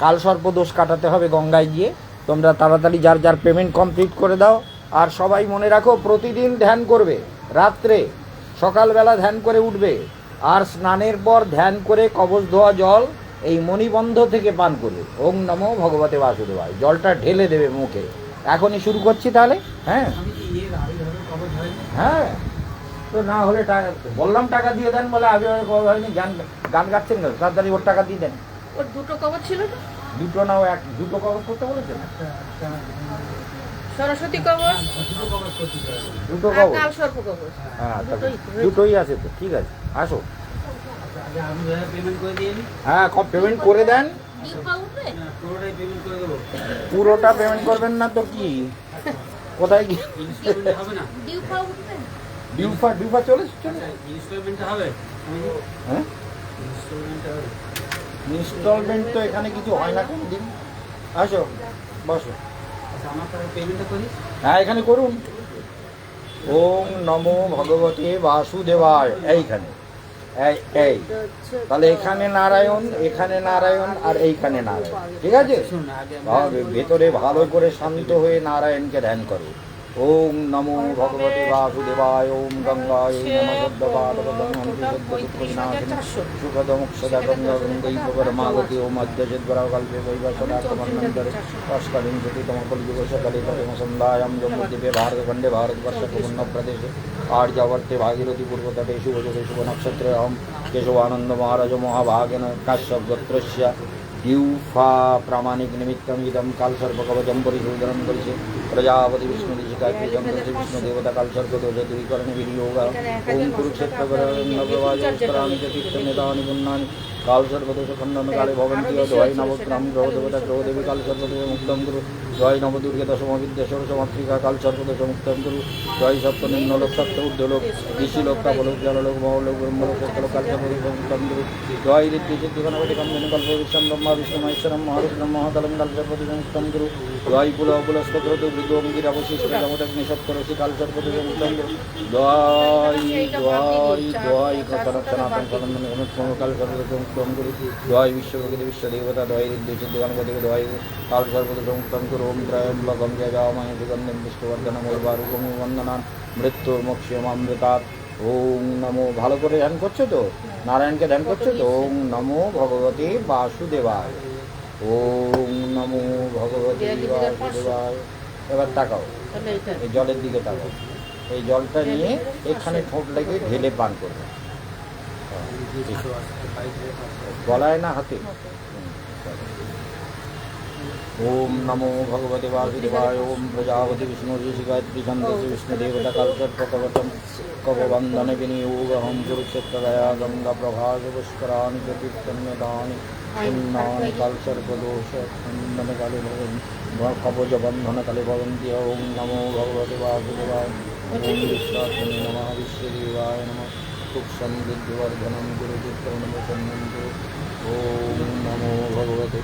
কাল সর্পদোষ কাটাতে হবে গঙ্গায় গিয়ে। তোমরা তাড়াতাড়ি যার যার পেমেন্ট কমপ্লিট করে দাও। আর সবাই মনে রাখো, প্রতিদিন ধ্যান করবে, রাত্রে, সকালবেলা ধ্যান করে উঠবে, আর স্নানের পর ধ্যান করে কবচ ধোয়া জল এই মণিবন্ধ থেকে পান করবে। ওং নমো ভগবতে বাসুদেবায়। জলটা ঢেলে দেবে মুখে। এখনই শুরু করছি তাহলে। হ্যাঁ হ্যাঁ, তো না হলে টাকা বললাম, টাকা দিয়ে দেন বলে আগে হয়নি। গান গাচ্ছেন না, তাড়াতাড়ি ওর টাকা দিয়ে দেন। ওর 2টো কবর ছিল না? 2টো নাও, 2টো কবর করতে বলেছেন। সরস্বতী কবর, 2টো আর কবর। কাল সর্প কবর। হ্যাঁ, দুটোই আছে তো, ঠিক আছে, আসো। হ্যাঁ, পেমেন্ট করে দেন। পুরোটা পেমেন্ট করবেন না তো কি? কোথায় কি ডিউফা চলে হ্যাঁ ইনস্টলমেন্ট তো এখানে কিছু হয় না কোনো দিন। আসো বসো, হ্যাঁ এখানে করুন। ওম নমো ভগবতে বাসুদেবায়, এইখানে এই এই তাহলে এখানে নারায়ণ, এখানে নারায়ণ, আর এইখানে নারায়ণ, ঠিক আছে? ভেতরে ভালো করে শান্ত হয়ে নারায়ণকে ধ্যান করো। ওম নমো ভগবতে বাসুদেবায়, ওম গঙ্গায় সুখদমুক্ষদা গঙ্গা গঙ্গৈকরমাগতি ওম অদ্যচিদ্বরাকল্পে বৈবসদাত্মন্নন্তরে অষ্টাবিংশতিতম কলিযুগসকালে তমসন্ধ্যায়াং জম্বুদ্বীপে ভারতখণ্ডে ভারতবর্ষপূর্ণপ্রদেশে आर्यावर्ते भागीरथी पूर्वतटे शुभयोगे शुभ नक्षत्रे अहम केशवानंद महाराज महाभागेन काश्यप गोत्रस्य द्यूफा प्रामाणिक निमित्तम इदम कालसर्पकवचम परिशोधनं करिष्ये प्रजापति विष्णु ऋषिकार्य विष्णु देवता कालसर्प दोष दूरीकरण विनियोग ओम कुरुक्षेत्र नववायोस्तराणि च तीर्थनिदानि पुण्यानि कालसर्पदोष खंडन काले भवन्ति द्वै नवग्रहं ग्रह देवता ग्रह देवी कालसर्पदोष मुक्तं कुरु द्वै नवदुर्गे दशमविद्या षोडशमात्रिका कालसर्पदोष मुक्तं कुरु द्वै सप्त निम्नलोक सप्त ऊर्ध्वलोक ऋषिलोक तपलोक जललोक महलोक ब्रह्मलोक सप्तलोक कालसर्पदोष मुक्तं कुरु द्वै ऋद्धिचिद्धिगणपति कम्बिनी कल्पवृक्षं ब्रह्मा विष्णु महेश्वरं महारुद्रं महाकालं कालसर्पदोष मुक्तं कुरु द्वै पुलस्तोत्रतो वृद्धोगिरावशिष्टमोदग्निसप्तऋषि कालसर्पदोष मुक्तं कुरु द्वै सनातन कालसर्पदोष मुक्तं कुरु द्वै विश्वभगति विश्वदेवता द्वै ऋद्धिचिद्धिगणपति द्वै कालसर्पदोष मुक्तं कुरु ओम त्रयम्बकं यजामहे सुगन्धिं पुष्टिवर्धनम् उर्वारुकं वन्दनान् मृत्युर्मोक्षयमामृतात्। ओम नमो, ভালো করে ধ্যান করছো তো? নারায়ণকে ধ্যান করছো তো? ওম নমো ভগবতে বাসুদেবায়, ওম নমো ভগবতে বাসুদেবায়। এবার তাকাও, এই জলের দিকে তাকাও। এই জলটা নিয়ে এখানে ঠোঁট লেগে ঢেলে পান করবে। গলায় না হাতে? ओम नमो भगवते वासुदेवाय। ओम प्रजापति विष्णु ऋषिगायत्री छंदसि विष्णुदेवता कालसर्पकवचम कववंदन विनियोग हम कुरुक्षेत्र गया गंगा प्रभास पुष्कराणि च तीर्थन्यदानि पुण्यानि कालसर्पदोष खंडन काले कवच बंधन काले भवन्ति। ओम नमो भगवते वासुदेवाय। ओम विश्वात्मने नमः विश्वदेवाय नमः सुख समृद्धिवर्धनं गुरुचित्रणमसन्नं कुरु। ओम नमो भगवते।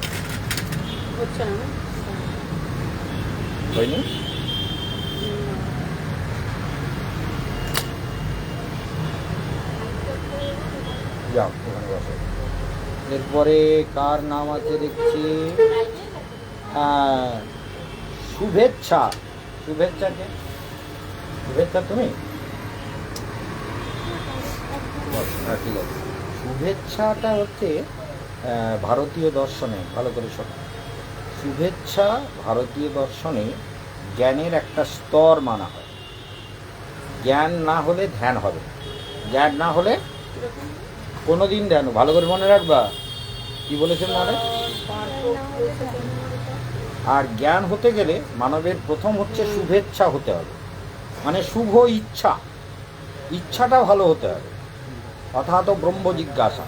হয়নি? যাও ওখানে বসো। এরপরে কার নাম আছে দেখছি? শুভেচ্ছা। শুভেচ্ছাকে? শুভেচ্ছা তুমি? ঠিক আছে। শুভেচ্ছাটা হচ্ছে ভারতীয় দর্শনে, ভালো করে শোনো, শুভেচ্ছা ভারতীয় দর্শনে জ্ঞানের একটা স্তর মানা হয়। জ্ঞান না হলে ধ্যান হবে, জ্ঞান না হলে কোনো দিন ধ্যান। ভালো করে মনে রাখবা কি বলেছেন মনে। আর জ্ঞান হতে গেলে মানবের প্রথম হচ্ছে শুভেচ্ছা হতে হবে, মানে শুভ ইচ্ছা, ইচ্ছাটা ভালো হতে হবে। অর্থাৎ ব্রহ্ম জিজ্ঞাসা,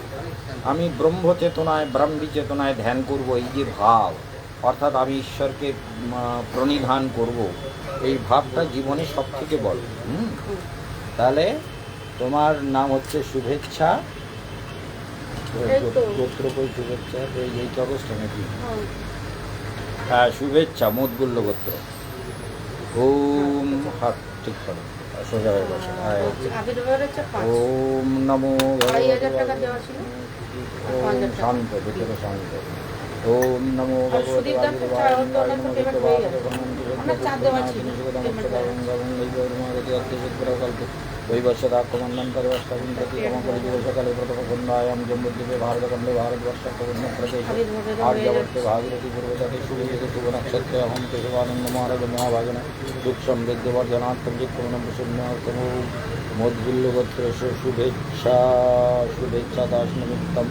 আমি ব্রহ্ম চেতনায় ব্রাহ্মী চেতনায় ধ্যান করব, এই যে ভাব, অর্থাৎ আমি ঈশ্বরকে প্রণিধান করব, এই ভাবটা জীবনে সব থেকে বড়। তাহলে তোমার নাম হচ্ছে শুভেচ্ছা। গোত্র কই শুভেচ্ছা? এই কাগজটা নাকি? হ্যাঁ শুভেচ্ছা, মোদগুল্য গোত্র। ওম হাত ঠিক করো, সোজা হয়ে বসে। ওম নমো শান্ত, ভিতরে শান্ত। ओम नमो भगवते वासुदेवाय। वैवस्वदात्मन्नं परिवर्षविंशति तमकलियुगसकाले प्रथमसन्ध्यायां जम्बूद्वीपे भारतखण्डे भारतवर्षपूर्णप्रदेशे आर्यावर्ते भागीरथी पूर्वतटे शुभयोगे शुभनक्षत्रे अहं केशवानन्द महाराज महाभागेन दुःखसमृद्धिवर्धनार्थं चित्तमनं प्रसन्नार्थं मोद्गुल्यगोत्रस्य शुभेच्छा शुभेच्छादासनिमित्तं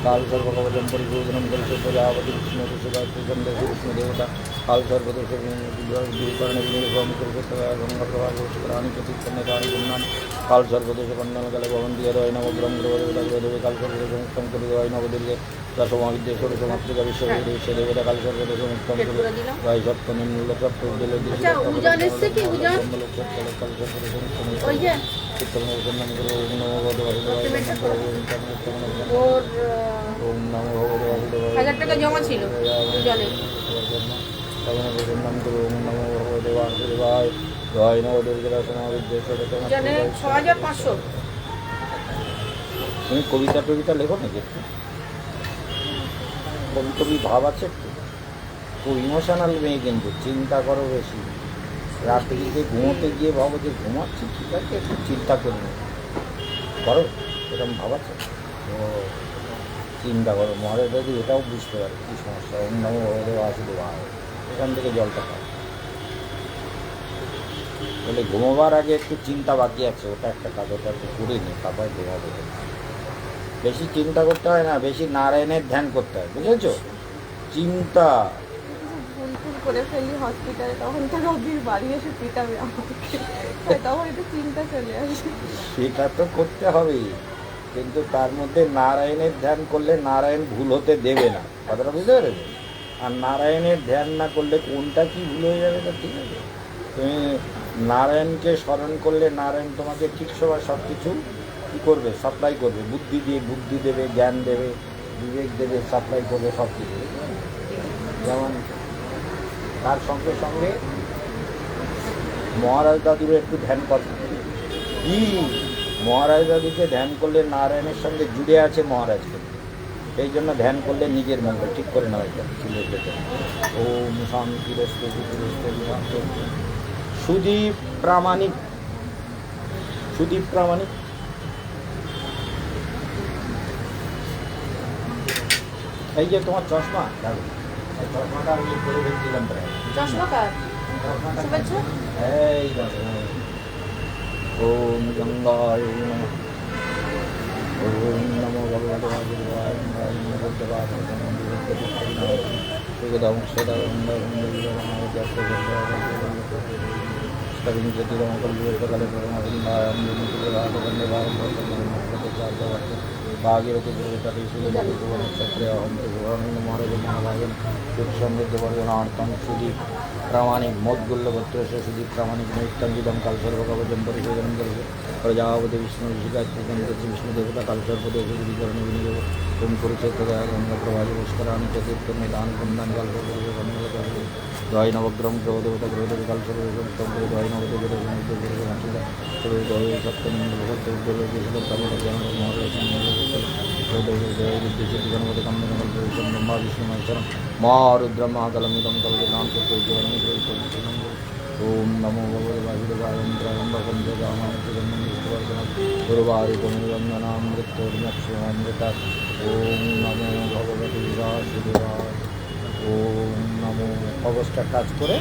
कालसर्पकवचम परिशोधनं करिष्ये प्रजापति विष्णु ऋषिगायत्री छंदसि विष्णुदेवता कालसर्पदोष दूरीकरण विनियोगं कुरुक्षेत्र गंगा प्रभास पुष्कराणि च तीर्थन्यदानि पुण्यानि कालसर्पदोष खंडन काले भवन्ति। द्वै नवग्रहं ग्रहदेवता ग्रहदेवी कालसर्पदोष मुक्तं कुरु। द्वै नवदुर्गे দশমহাবিদ্যে ষোড়শমাত্রিকা বিশ্ববিদ্যে দেবতা কাল সর্বদেশ মুক্তম পেট করে দিলাম। গাই সপ্ত নিম্ন সপ্ত আচ্ছা, উজান এসছে কি, উজান? ওই যে ওর 1000 টাকা জমা ছিল উজানে। উজানে 6500। তুমি কবিতা টবিতা লেখো নাকি একটু? কবি ভাব আছে একটু? খুব ইমোশনাল মেয়ে, কিন্তু চিন্তা করো বেশি। রাতে গিয়ে ঘুমোতে গিয়ে ভাবো যে ঘুমাচ্ছি, ঠিক আছে, একটু চিন্তা করি না করো, এরকম ভাব আছে। ও চিন্তা করো, মহারাজ দাদু এটাও বুঝতে পারে কী সমস্যা। অন্য ভগদেব আসলে এখান থেকে জলটা খাও। বলে ঘুমোবার আগে একটু চিন্তা বাকি আছে, ওটা একটা কাজ, ওটা একটু করে নি, তারপরে ঘুমাবে। বেশি চিন্তা করতে হয় না, বেশি নারায়ণের ধ্যান করতে হয়, বুঝেছো? চিন্তা ভুল টুল করে ফেলি হসপিটালে, তখন তো রোগীর বাড়ি এসে পিটাবে আমাকে, তাই তখন একটু চিন্তা চলে আসে। সেটা তো করতে হবেই, কিন্তু তার মধ্যে নারায়ণের ধ্যান করলে নারায়ণ ভুল হতে দেবে না, কথাটা বুঝতে পেরেছো? আর নারায়ণের ধ্যান না করলে কোনটা কি ভুল হয়ে যাবে, তা ঠিক আছে। তুমি নারায়ণকে স্মরণ করলে নারায়ণ তোমাকে ঠিক সময় সব কিছু কী করবে, সাপ্লাই করবে, বুদ্ধি দিয়ে বুদ্ধি দেবে, জ্ঞান দেবে, বিবেক দেবে, সাপ্লাই করবে সব কিছু। যেমন তার সঙ্গে সঙ্গে মহারাজ দাদুর একটু ধ্যান করতে, কি মহারাজ দাদুকে ধ্যান করলে নারায়ণের সঙ্গে জুড়ে আছে মহারাজকে, সেই জন্য ধ্যান করলে নিজের মঙ্গল ঠিক করে নেওয়া যায়। ছিলের যেতে ওম শান্তি রস্তে সুদীপ প্রামাণিক, সুদীপ প্রামাণিক। এই যে তোমার চশমা, দেখো এই চশমাটা আমি করে ফেলছিলাম প্রায়। চশমা কার? শুভেচ্ছা। এই দেখো, ওম গঙ্গায় নমঃ, ওম নমো ভগবতে বাসুদেবায়, ওম নমো ভগবতে সুগদাং সদা ভাগীরথী দেবতাকে সুগন্ধে মহারাজ মহাভাগন সুখ সমৃদ্ধ বর্জনার্থম সুদীপ প্রামাণিক মোদগুল্য গোত্রস্য সুদীপ প্রামাণিক নৈত্যঞ্জিদম কাল সর্বকবচম পরিশোধন করবে প্রজাপতি বিষ্ণু ঋষিকাচ্য বিষ্ণু দেবতা কাল সর্বদেশ বিকরণ বিনিয়োগ ওম কুরুক্ষেত্র গঙ্গা প্রভাজ পুষ্করাণী চতুর্থ নিদান কুন্দান কাল সর্বদেশ জয় নবগ্রহ গ্রহ দেবতা গ্রহ দেবী কাল সর্বদেশ জয় নবদেব সপ্তম ব্রহ্মা বিষ্ণু মহেশ্বরম মহারুদ্রম মহাকলমিদম কলগদান ওম নমো ভগবতে বাসুদেবায় ত্রয়ম্বকম গুরুবারিতমৃত্যুর্মক্ষমৃতা ওম নমো ভগবতে বাসুদেবায় ওম নমো। অবস্থা কাজ করে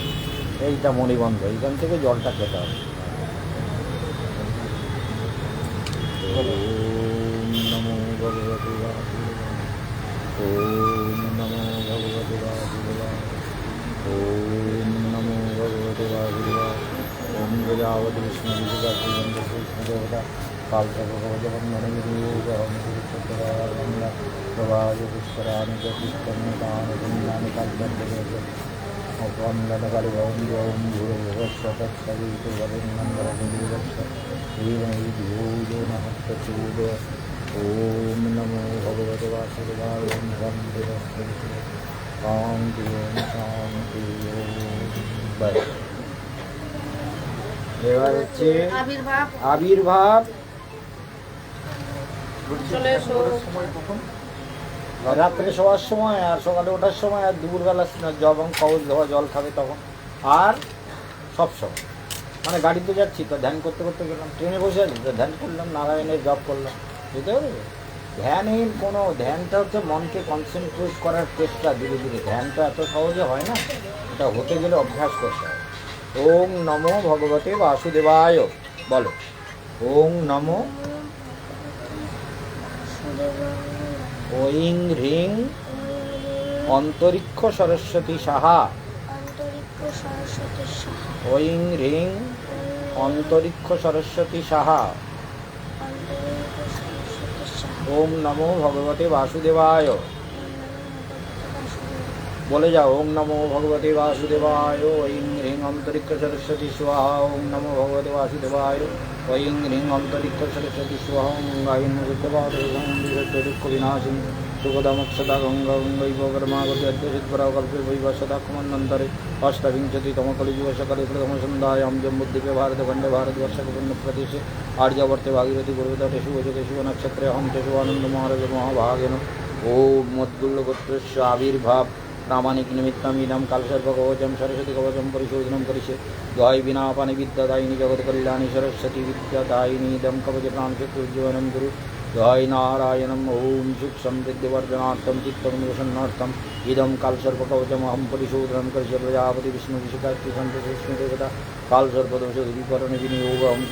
এইটা মণিবন্ধ, এইখান থেকে জলটা খেতে হবে। ওম নমো ভগবতে বাসুদেবায়, ওম নমো ভগবতে বাসুদেবায়, ওম নমো ভগবতে বাসুদেবায়। ওম প্রজাপতি বিষ্ণু দেবতা কাল ভগবতে বন্দনা প্রভাজ পুষ্করাণি চতুষ্কর্ণিকানি কালবন্দে অপন্দনকারী ওম ওম গুরু ভগস্ব তৎসবিতুর্বরেণ্যঙ্গরবিন্দুবৎস ধীমহি ধিয়ো ন প্রচোদয়াৎ। ওম নমো ভগবতে বাসুদেবায়, ওম শান্তি শান্তি ওম শান্তি ওম। এবার হচ্ছে আবির্ভাব। আবির্ভাব। চলে এসো। রাত্রে শোয়ার সময় আর সকালে ওঠার সময় আর দুপুরবেলা যখন কবচ ধোয়া জল খাবে তখন, আর সব সময়। মানে গাড়িতে যাচ্ছি তো ধ্যান করতে করতে গেলাম, ট্রেনে বসে আছি তো ধ্যান করলাম, নারায়ণের জপ করলাম, বুঝতে পারবে? ধ্যানের কোনো, ধ্যানটা হচ্ছে মনকে কনসেন্ট্রেট করার চেষ্টা ধীরে ধীরে। ধ্যানটা এত সহজে হয় না, এটা হতে গেলে অভ্যাস করতে হয়। ওম নমো ভগবতে বাসুদেবায়, বলো ওম নমো ঐং হ্রিং অন্তরিক্ষ সরস্বতী সাহা, ঐং হ্রিং অন্তরিক্ষ সরস্বতী সাহা। ওম নমো ভগবতে বাসুদেবায়, বলে যাও ওং নমো ভগবতে বাসুদেবায় ঐং হ্রিং অন্তরিক্ষ সরস্বতী স্বাহা ওং নমো ভগবতে বাসুদেবায় ঐং হ্রিং অন্তরিক্ষ সরস্বতী স্বাহা ওং গায়ন দুঃখ বিনাশিনী সুখদমক্ষদা গঙ্গা গঙ্গৈব কর্মাগতি অদ্যসিদ্বরা কল্পে বৈব সদাক্ষমন্নন্তরে অষ্টাবিংশতিতম কলিযুগ সকালে প্রথম সন্ধ্যায়াম জম্বুদ্বীপে ভারতখণ্ডে ভারতবর্ষকে পুণ্যপ্রদেশে আর্যাবর্তে ভাগীরথী পূর্বতটে শুভযোগে শুভ নক্ষত্রে অহম চ শুভানন্দ মহারাজ মহাভাগেন ওম মদ্গুল্লগোত্রস্য আবির্ভাব प्रामाणिक निमित्तम इदम कालसर्पकवचम सरस्वती कवचम परिशोधनम करिष्ये द्वाय विनापानि विद्यादायिनी जगत कल्याणी सरस्वती विद्यादायिनी इदम कवच प्राणचक्रोज्जीवनं गुरु द्वाय नारायणम ओम सुख समृद्धिवर्धनार्थम चित्तं निवसन्नार्थम इदम कालसर्पकवचम अहम परिशोधनम करिष्ये प्रजापति विष्णु विशिखास्ति संत सूक्ष्म देवता कालसर्पदोष विकरण विनियोग हम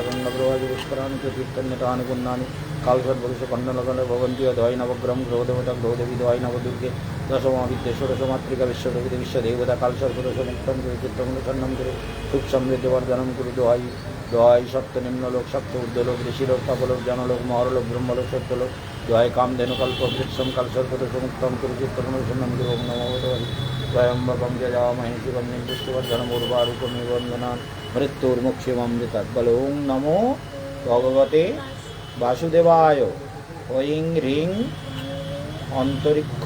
गंगाप्रवाज पुष्कराणि च तीर्थन्यतानि पुण्यानि कालसर्पदोष खण्डनगण भवन्ति द्वाय नवग्रहं ग्रहदेवता ग्रहदेवी द्वाय नवदुर्गे दशमा विद्येश्वरसमात्रिका विश्वदेवी विश्वदेवता कालसर्पदोष मुक्तं कुरु चित्तं प्रसन्नं कुरु सुख समृद्धिवर्धनं कुरु द्वाय द्वाय सप्त निम्नलोक सप्त ऊर्ध्वलोक ऋषिलोक तपलोक जनलोक महरलोक ब्रह्मलोक सत्यलोक द्वाय कामधेनु कल्पवृक्षं कालसर्पदोष मुक्तं कुरु चित्तं प्रसन्नं कुरु ओं नमो भगवते स्वयंवकं जजामहे शिवं पुष्टिवर्धनम् उर्वारुकमिव वन्दनान् मृत्युर्मुक्षिममृतात् बल ओं नमो भगवते वासुदेवाय ঐং হ্রিং অন্তরিক্ষ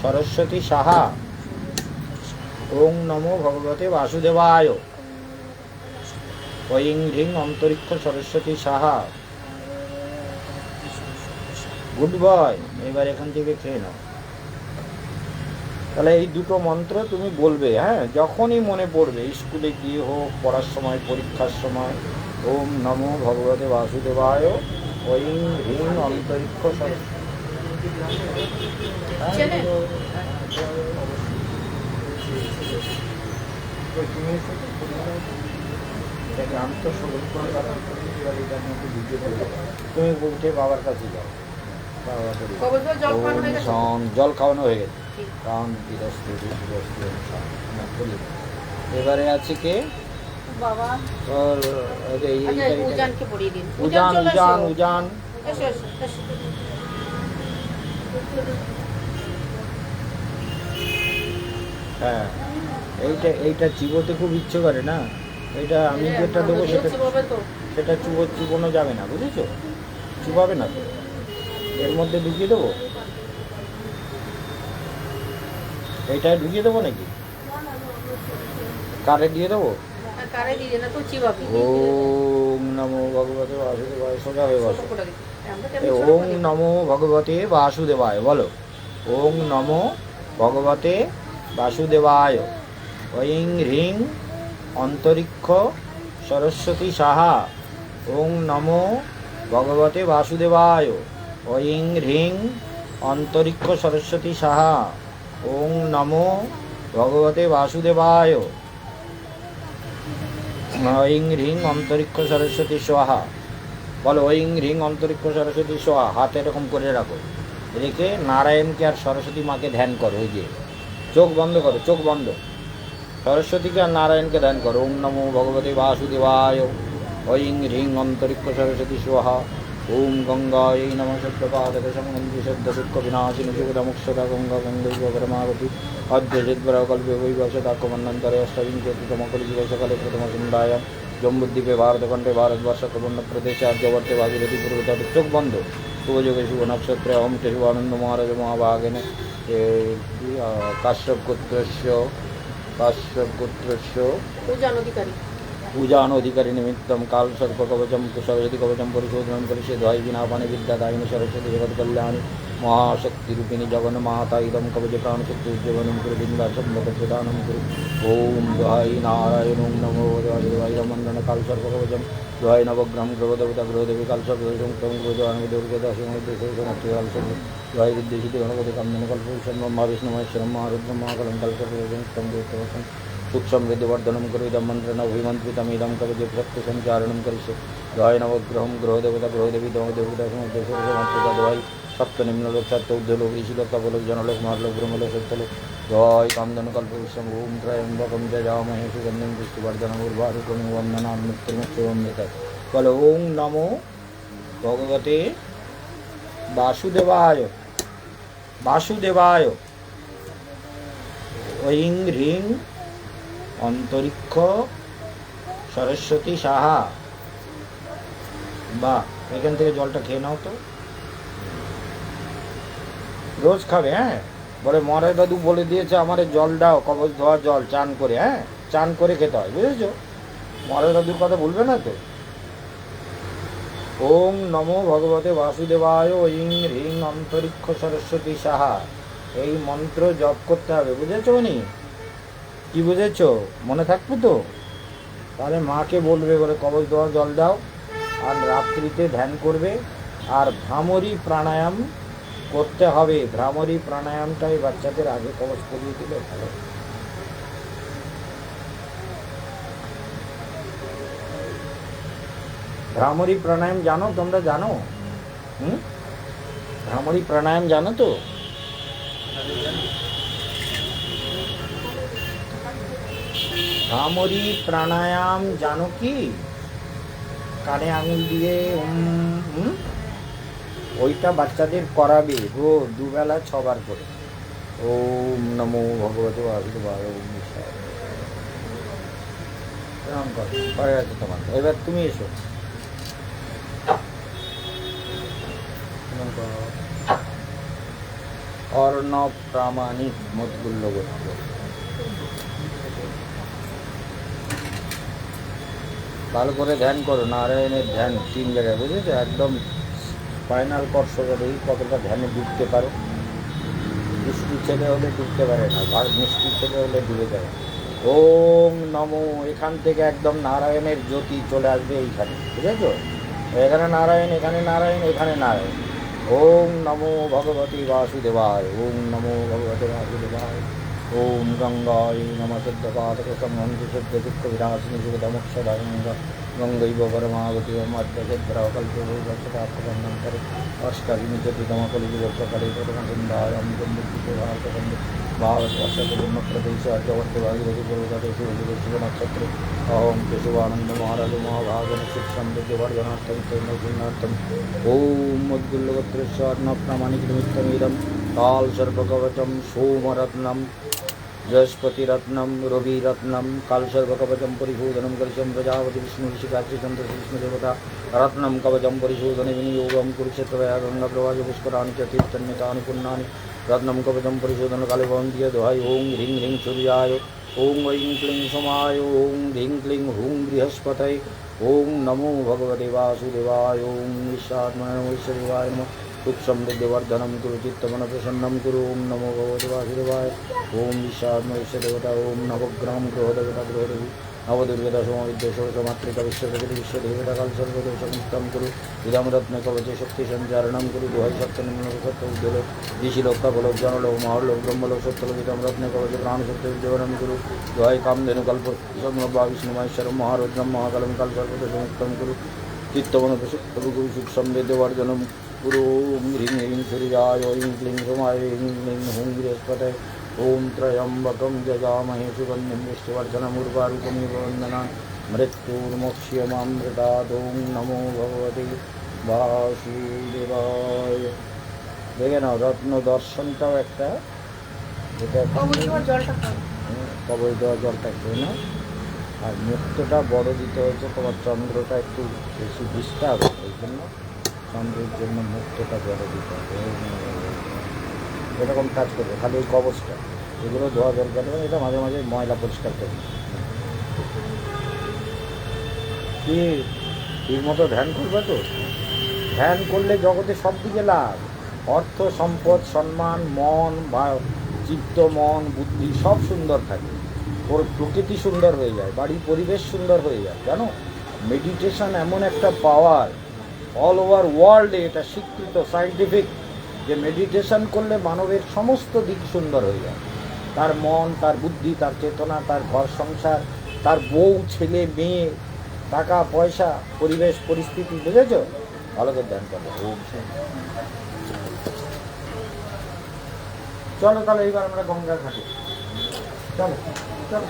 সরস্বতী সাহা ওং নমো ভগবতে বাসুদেবায় ঐং হ্রিং অন্তরিক্ষ সরস্বতী সাহা গুড বয়। এবার এখান থেকে খেয়ে নাও। তাহলে এই দুটো মন্ত্র তুমি বলবে, হ্যাঁ, যখনই মনে পড়বে, স্কুলে গিয়ে হোক, পড়ার সময়, পরীক্ষার সময়। ওম নমো ভগবতে বাসুদেবায় ঐং হ্রিং অন্তরিক্ষ তুমি উঠে বাবার কাছে যাও, জল খাওয়ানো হয়ে গেছে। এবারে আছে কে? বাবা তোর উজানকে পড়িয়ে দিন। উজান উজান উজান এসো এসো এসো। হ্যাঁ, এইটা চিবোতে খুব ইচ্ছে করে না। এটা আমি যেটা দেবো সেটা চুবোনো যাবে না, বুঝেছো? চুবাবে না তো, এর মধ্যে ঢুকিয়ে দেবো। এইটায় ঢুকিয়ে দেবো নাকি কারে দিয়ে দেবো? ওম নমো ভগবতে বাসুদেবায়। সোজা হয়ে বসো। ওম নমো ভগবতে বাসুদেবায় বলো। ওম নমো ভগবতে বাসুদেবায় ঐং হ্রিং অন্তরিক্ষ সরস্বতী সাহা ওং নমো ভগবতে বাসুদেবায় ঐং হ্রিং অন্তরিক্ষ সরস্বতী সাহা ওং নমো ভগবতে বাসুদেবায় ঐং হ্রিং অন্তরিক্ষ সরস্বতী স্বাহা বলো। ঐং হ্রিং অন্তরিক্ষ সরস্বতী স্বাহা। হাত এরকম করে রাখো, রেখে নারায়ণকে আর সরস্বতী মাকে ধ্যান করো। ওই যে চোখ বন্ধ করো, চোখ বন্ধ, সরস্বতীকে আর নারায়ণকে ধ্যান করো। ওম নমো ভগবতে বাসুদেবায় ঐং হ্রিং অন্তরিক্ষ সরস্বতী স্বাহা ওম গঙ্গায় নমঃ সত্যপাদকে সংবন্ধি সদ্য দুঃখ বিনাশিনী সুখদমুক্ষদা গঙ্গা গঙ্গৈব পরমাগতি অদ্যসিদ্বরা কল্পে বৈব সদাক্ষমন্নন্তরে অষ্টাবিংশতিতম কলিযুগে সকালে প্রথম সন্ধ্যায়াম জম্বুদ্বীপে ভারতখণ্ডে ভারতবর্ষকে পুণ্যপ্রদেশে আর্যাবর্তে ভাগীরথী পূর্বতটে। চোখ বন্ধ। শুভযোগে শুভ নক্ষত্রে অহম চ শুভানন্দ মহারাজ মহাভাগেন কাশ্যপ গোত্রস্য पूजान अधिकारी निमित्तम काल सर्प कवचम सरस्वती कवचम परिशोधनम करिष्ये द्वाय विनापानि विद्यादायिनी सरस्वती जगत कल्याणी महाशक्ति रूपिणी जगन माता इदम कवच प्राण शक्ति उज्जवनम कुरु बिंदासम प्रदानम कुरु ओम द्वाय नारायण ओम नमो देवाय मंडन काल सर्प कवचम द्वाय नवग्रहम ग्रहदेवता ग्रहदेवी काल सर्प कवचम क्रम ग्रहदान दुर्गदाशमोदेशोनाथ सर्प द्वाय विद्येशिते गणपति कामधेनु कल्पवृक्षं ब्रह्मा विष्णु महेश्वरं महारुद्रं महाकालं काल सर्प कवचम क्रम देवतावसं सूक्ष्म विद्यवर्धनम करो इदम मंत्रेण अभिमंत्रितम इदम कवचे प्रत्य संचारणम करिष्ये द्वाय नवग्रहम ग्रहदेवता ग्रहदेवी देवदेवता द्वाय सप्त निम्नलोक सप्त ऊर्ध्वलोक ऋषिलोक तपलोक जनलोक महरलोक ब्रह्मलोक सत्यलोक द्वाय कामधेनु कल्पवृक्षं ओम त्र्यंबकं यजामहे सुगन्धिं पुष्टिवर्धनम् उर्वारुकमिव वन्दनान् मृत्युर्मुक्षयेत्। बोलो ओम नमो भगवते वासुदेवाय वासुदेवाय ঐং হ্রিং অন্তরিক্ষ সরস্বতী সাহা। বা এখান থেকে জলটা খেয়ে নাও তো, রোজ খাবে। হ্যাঁ, বলে মরে দাদু বলে দিয়েছে আমারে জল দাও, কবচ ধোয়া জল, চান করে। হ্যাঁ, চান করে খেতে হয়, বুঝেছো? মরে দাদুর কথা বলবে না তো। ওম নমো ভগবতে বাসুদেবায় ঐং হ্রিং অন্তরিক্ষ সরস্বতী সাহা। এই মন্ত্র জপ করতে হবে, বুঝেছো? নি কি বুঝেছো? মনে থাকবে তো? তাহলে মাকে বলবে, বলে কবচ ধোয়া জল দাও, আর রাত্রিতে ধ্যান করবে। আর ভ্রামরী প্রাণায়াম করতে হবে। ভ্রামরী প্রাণায়ামটাই বাচ্চাদের আগে কবচ করিয়ে দিলে ভালো। ভ্রামরী প্রাণায়াম জানো তোমরা? জানো? ভ্রামরী প্রাণায়াম জানো তো? ভ্রামরী প্রাণায়াম জানো কি? কানে আঙুল দিয়ে ওইটা বাচ্চাদের করাবে রোজ দুবেলা 6 বার করে। ওম নমো ভগবতে বাসুদেবায়। প্রণাম করো, হয়ে গেছে তোমার। এবার তুমি এসো। অর্ণব প্রামাণিক মদগুল্য গোত্র। ভালো করে ধ্যান করো, নারায়ণের ধ্যান 3 জায়গায়, বুঝেছো? একদম ফাইনাল কর্স এই কতটা ধ্যানে ডুবতে পারো। দুষ্টু ছেলে হলে ডুবতে পারে না, মিষ্টি ছেলে হলে ডুবে যায়। ওম নমো, এখান থেকে একদম নারায়ণের জ্যোতি চলে আসবে এইখানে, বুঝেছো? এখানে নারায়ণ, এখানে নারায়ণ, এখানে নারায়ণ। ওম নমো ভগবতী বাসুদেবায়। ওম নমো ভগবতে বাসুদেবায়। ওম গঙ্গায় নমঃ সিদ্ধপাদকৃতম শুদ্ধ দুঃখ বিনাশিনী সুখদমোক্ষদায়ঙ্গ গঙ্গৈব পরমাগতি মধ্যক্ষেত্রাকল্পে অষ্টাবিংশতিতমকলিযুগকালে প্রথমসন্ধ্যায়াম জম্বুদ্দীপে भारतवर्षपूर्णप्रदेश अर्धवर्तभागीरथी पूर्वदेशे शुभ नक्षत्रे अहं केशवानंद महाराज महाभागन सुख समृद्धिवर्धनार्थं तैर्नौचिन्नार्थम् ओम उद्गुल्लगोत्रस्य अर्णप्रामाणिकनिमित्तमिदं काल सर्पकवचं सोमरत्नं बृहस्पतिरत्नं रविरत्नं काल सर्पकवचं परिशोधनं कलशं प्रजापति विष्णु ऋषिकाचिचन्द्र विष्णुदेवता रत्नं कवचं परिशोधने विनियोगं कुरुक्षेत्रया गङ्गाप्रवाहे पुष्कराणि च तीर्थन्यतानि पुण्यानि रत्नं कवचं परिशोधन काले भवन्ति दोहाय ओं ह्रीं ह्रीं सूर्याय ओं ऐं क्लीं सोमाय ओं ह्रीं क्लीं हुं बृहस्पतये ओं नमो भगवते वासुदेवाय ओं ईशात्मने नमो ईश्वरेवाय नमः सुख समृद्धिवर्धनं कुरु चित्तमनप्रसन्नं कुरु ओं नमो भगवते वासुदेवाय ओं ईशात्मने ईश्वरदेवता ओं नवग्रहं गृहदेवता गृहदेवी नवदुर्गदा सोमविद्येश्वरमातृका विश्वप्रगति विश्वदेवता काल सर्वदोषमुक्तं कुरु इदं रत्नकवचे शक्तिसञ्चारणं कुरु दुहाय सत्यनिर्मलसत्योज्ज्वल ऋषिलोकलोक जनलोक महालोक ब्रह्मलोक सत्यलोकितं रत्नकवचे प्राणशक्तिविद्यवनं कुरु दुहाय कामधेनुकल्पसंभवा विष्णुमहेश्वरं महारुद्रं महाकालं काल सर्वदोषमुक्तं कुरु चित्तमनप्रसन्नं कुरु सुख समृद्धिवर्धनं कुरु ओं ह्रीं ह्रीं सूर्याय ऐं क्लीं सोमाय ऐं क्लीं हुं बृहस्पतये ओं त्र्यम्बकं जजामहे सुगन्धिं पुष्टिवर्धनम् उर्वारुकमिव वन्दनान् मृत्युर्मोक्ष्यमामृतात् ओं नमो भगवते वासुदेवाय। দেখে নাও রত্ন দর্শনটাও একটা, যেটা কবচ দেওয়া জলটা খেয়ে নাও। আর মুক্তটা বড় দিতে হয়েছে, তোমার চন্দ্রটা একটু বেশি ডিস্টার্ব, এই জন্য চন্দ্রের জন্য মুক্তটা বড় দিতে হবে। এরকম কাজ করবে, খালি এই কবচটা, এগুলো ধোয়া দরকার নেই। এটা মাঝে মাঝে ময়লা পরিষ্কার করবে। কি ঠিক মতো ধ্যান করবে তো? ধ্যান করলে জগতে সব দিকে লাভ, অর্থ সম্পদ সম্মান, মন বা চিত্ত মন বুদ্ধি সব সুন্দর থাকে, ওর প্রকৃতি সুন্দর হয়ে যায়, বাড়ির পরিবেশ সুন্দর হয়ে যায়। জানো, মেডিটেশন এমন একটা পাওয়ার, অল ওভার ওয়ার্ল্ডে এটা স্বীকৃত সায়েন্টিফিক, যে মেডিটেশন করলে মানবের সমস্ত দিক সুন্দর হয়ে যায়। তার মন, তার বুদ্ধি, তার চেতনা, তার ঘর সংসার, তার বউ ছেলে মেয়ে, টাকা পয়সা, পরিবেশ পরিস্থিতি, বুঝেছ? ভালো করে ধ্যান করবে। চলো তাহলে এইবার আমরা গঙ্গার ঘাটে চলো চলো।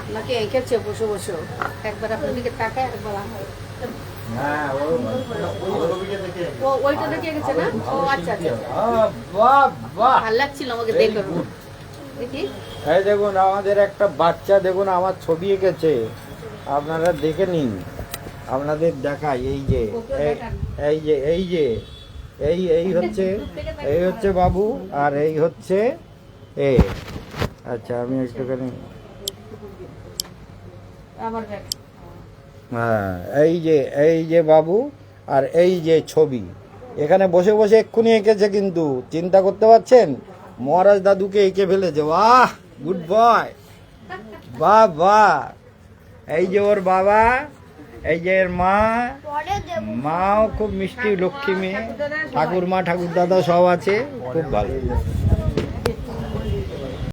আপনাকে এঁকেছে বসে বসে, একবার আপনার দিকে তাকায় একবার হ্যাঁ ওইটা দেখে গেছে না? ও আচ্ছা আচ্ছা। বাহ বাহ, ভালো লাগছিল আমাকে Very দেখে। good. দেখি। এই দেখুন আমাদের একটা বাচ্চা, দেখুন আমার ছবি এঁকেছে, আপনারা দেখে নিন, আপনাদের দেখাই। এই যে এই যে এই যে এই হচ্ছে বাবু, আর এই হচ্ছে এ। আচ্ছা আমি একটুখানি, আবার দেখ। হ্যাঁ এই যে বাবু, আর এই যে ছবি, এখানে বসে বসে এক্ষুনি এঁকেছে, কিন্তু চিন্তা করতে পারছেন মহারাজ দাদুকে এঁকে ফেলেছে। বাহ, গুড বয়, বাহ বাহ। এই যে ওর বাবা, এই যে এর মাও খুব মিষ্টি লক্ষ্মী মেয়ে, ঠাকুরমা ঠাকুর দাদা সব আছে, খুব ভালো।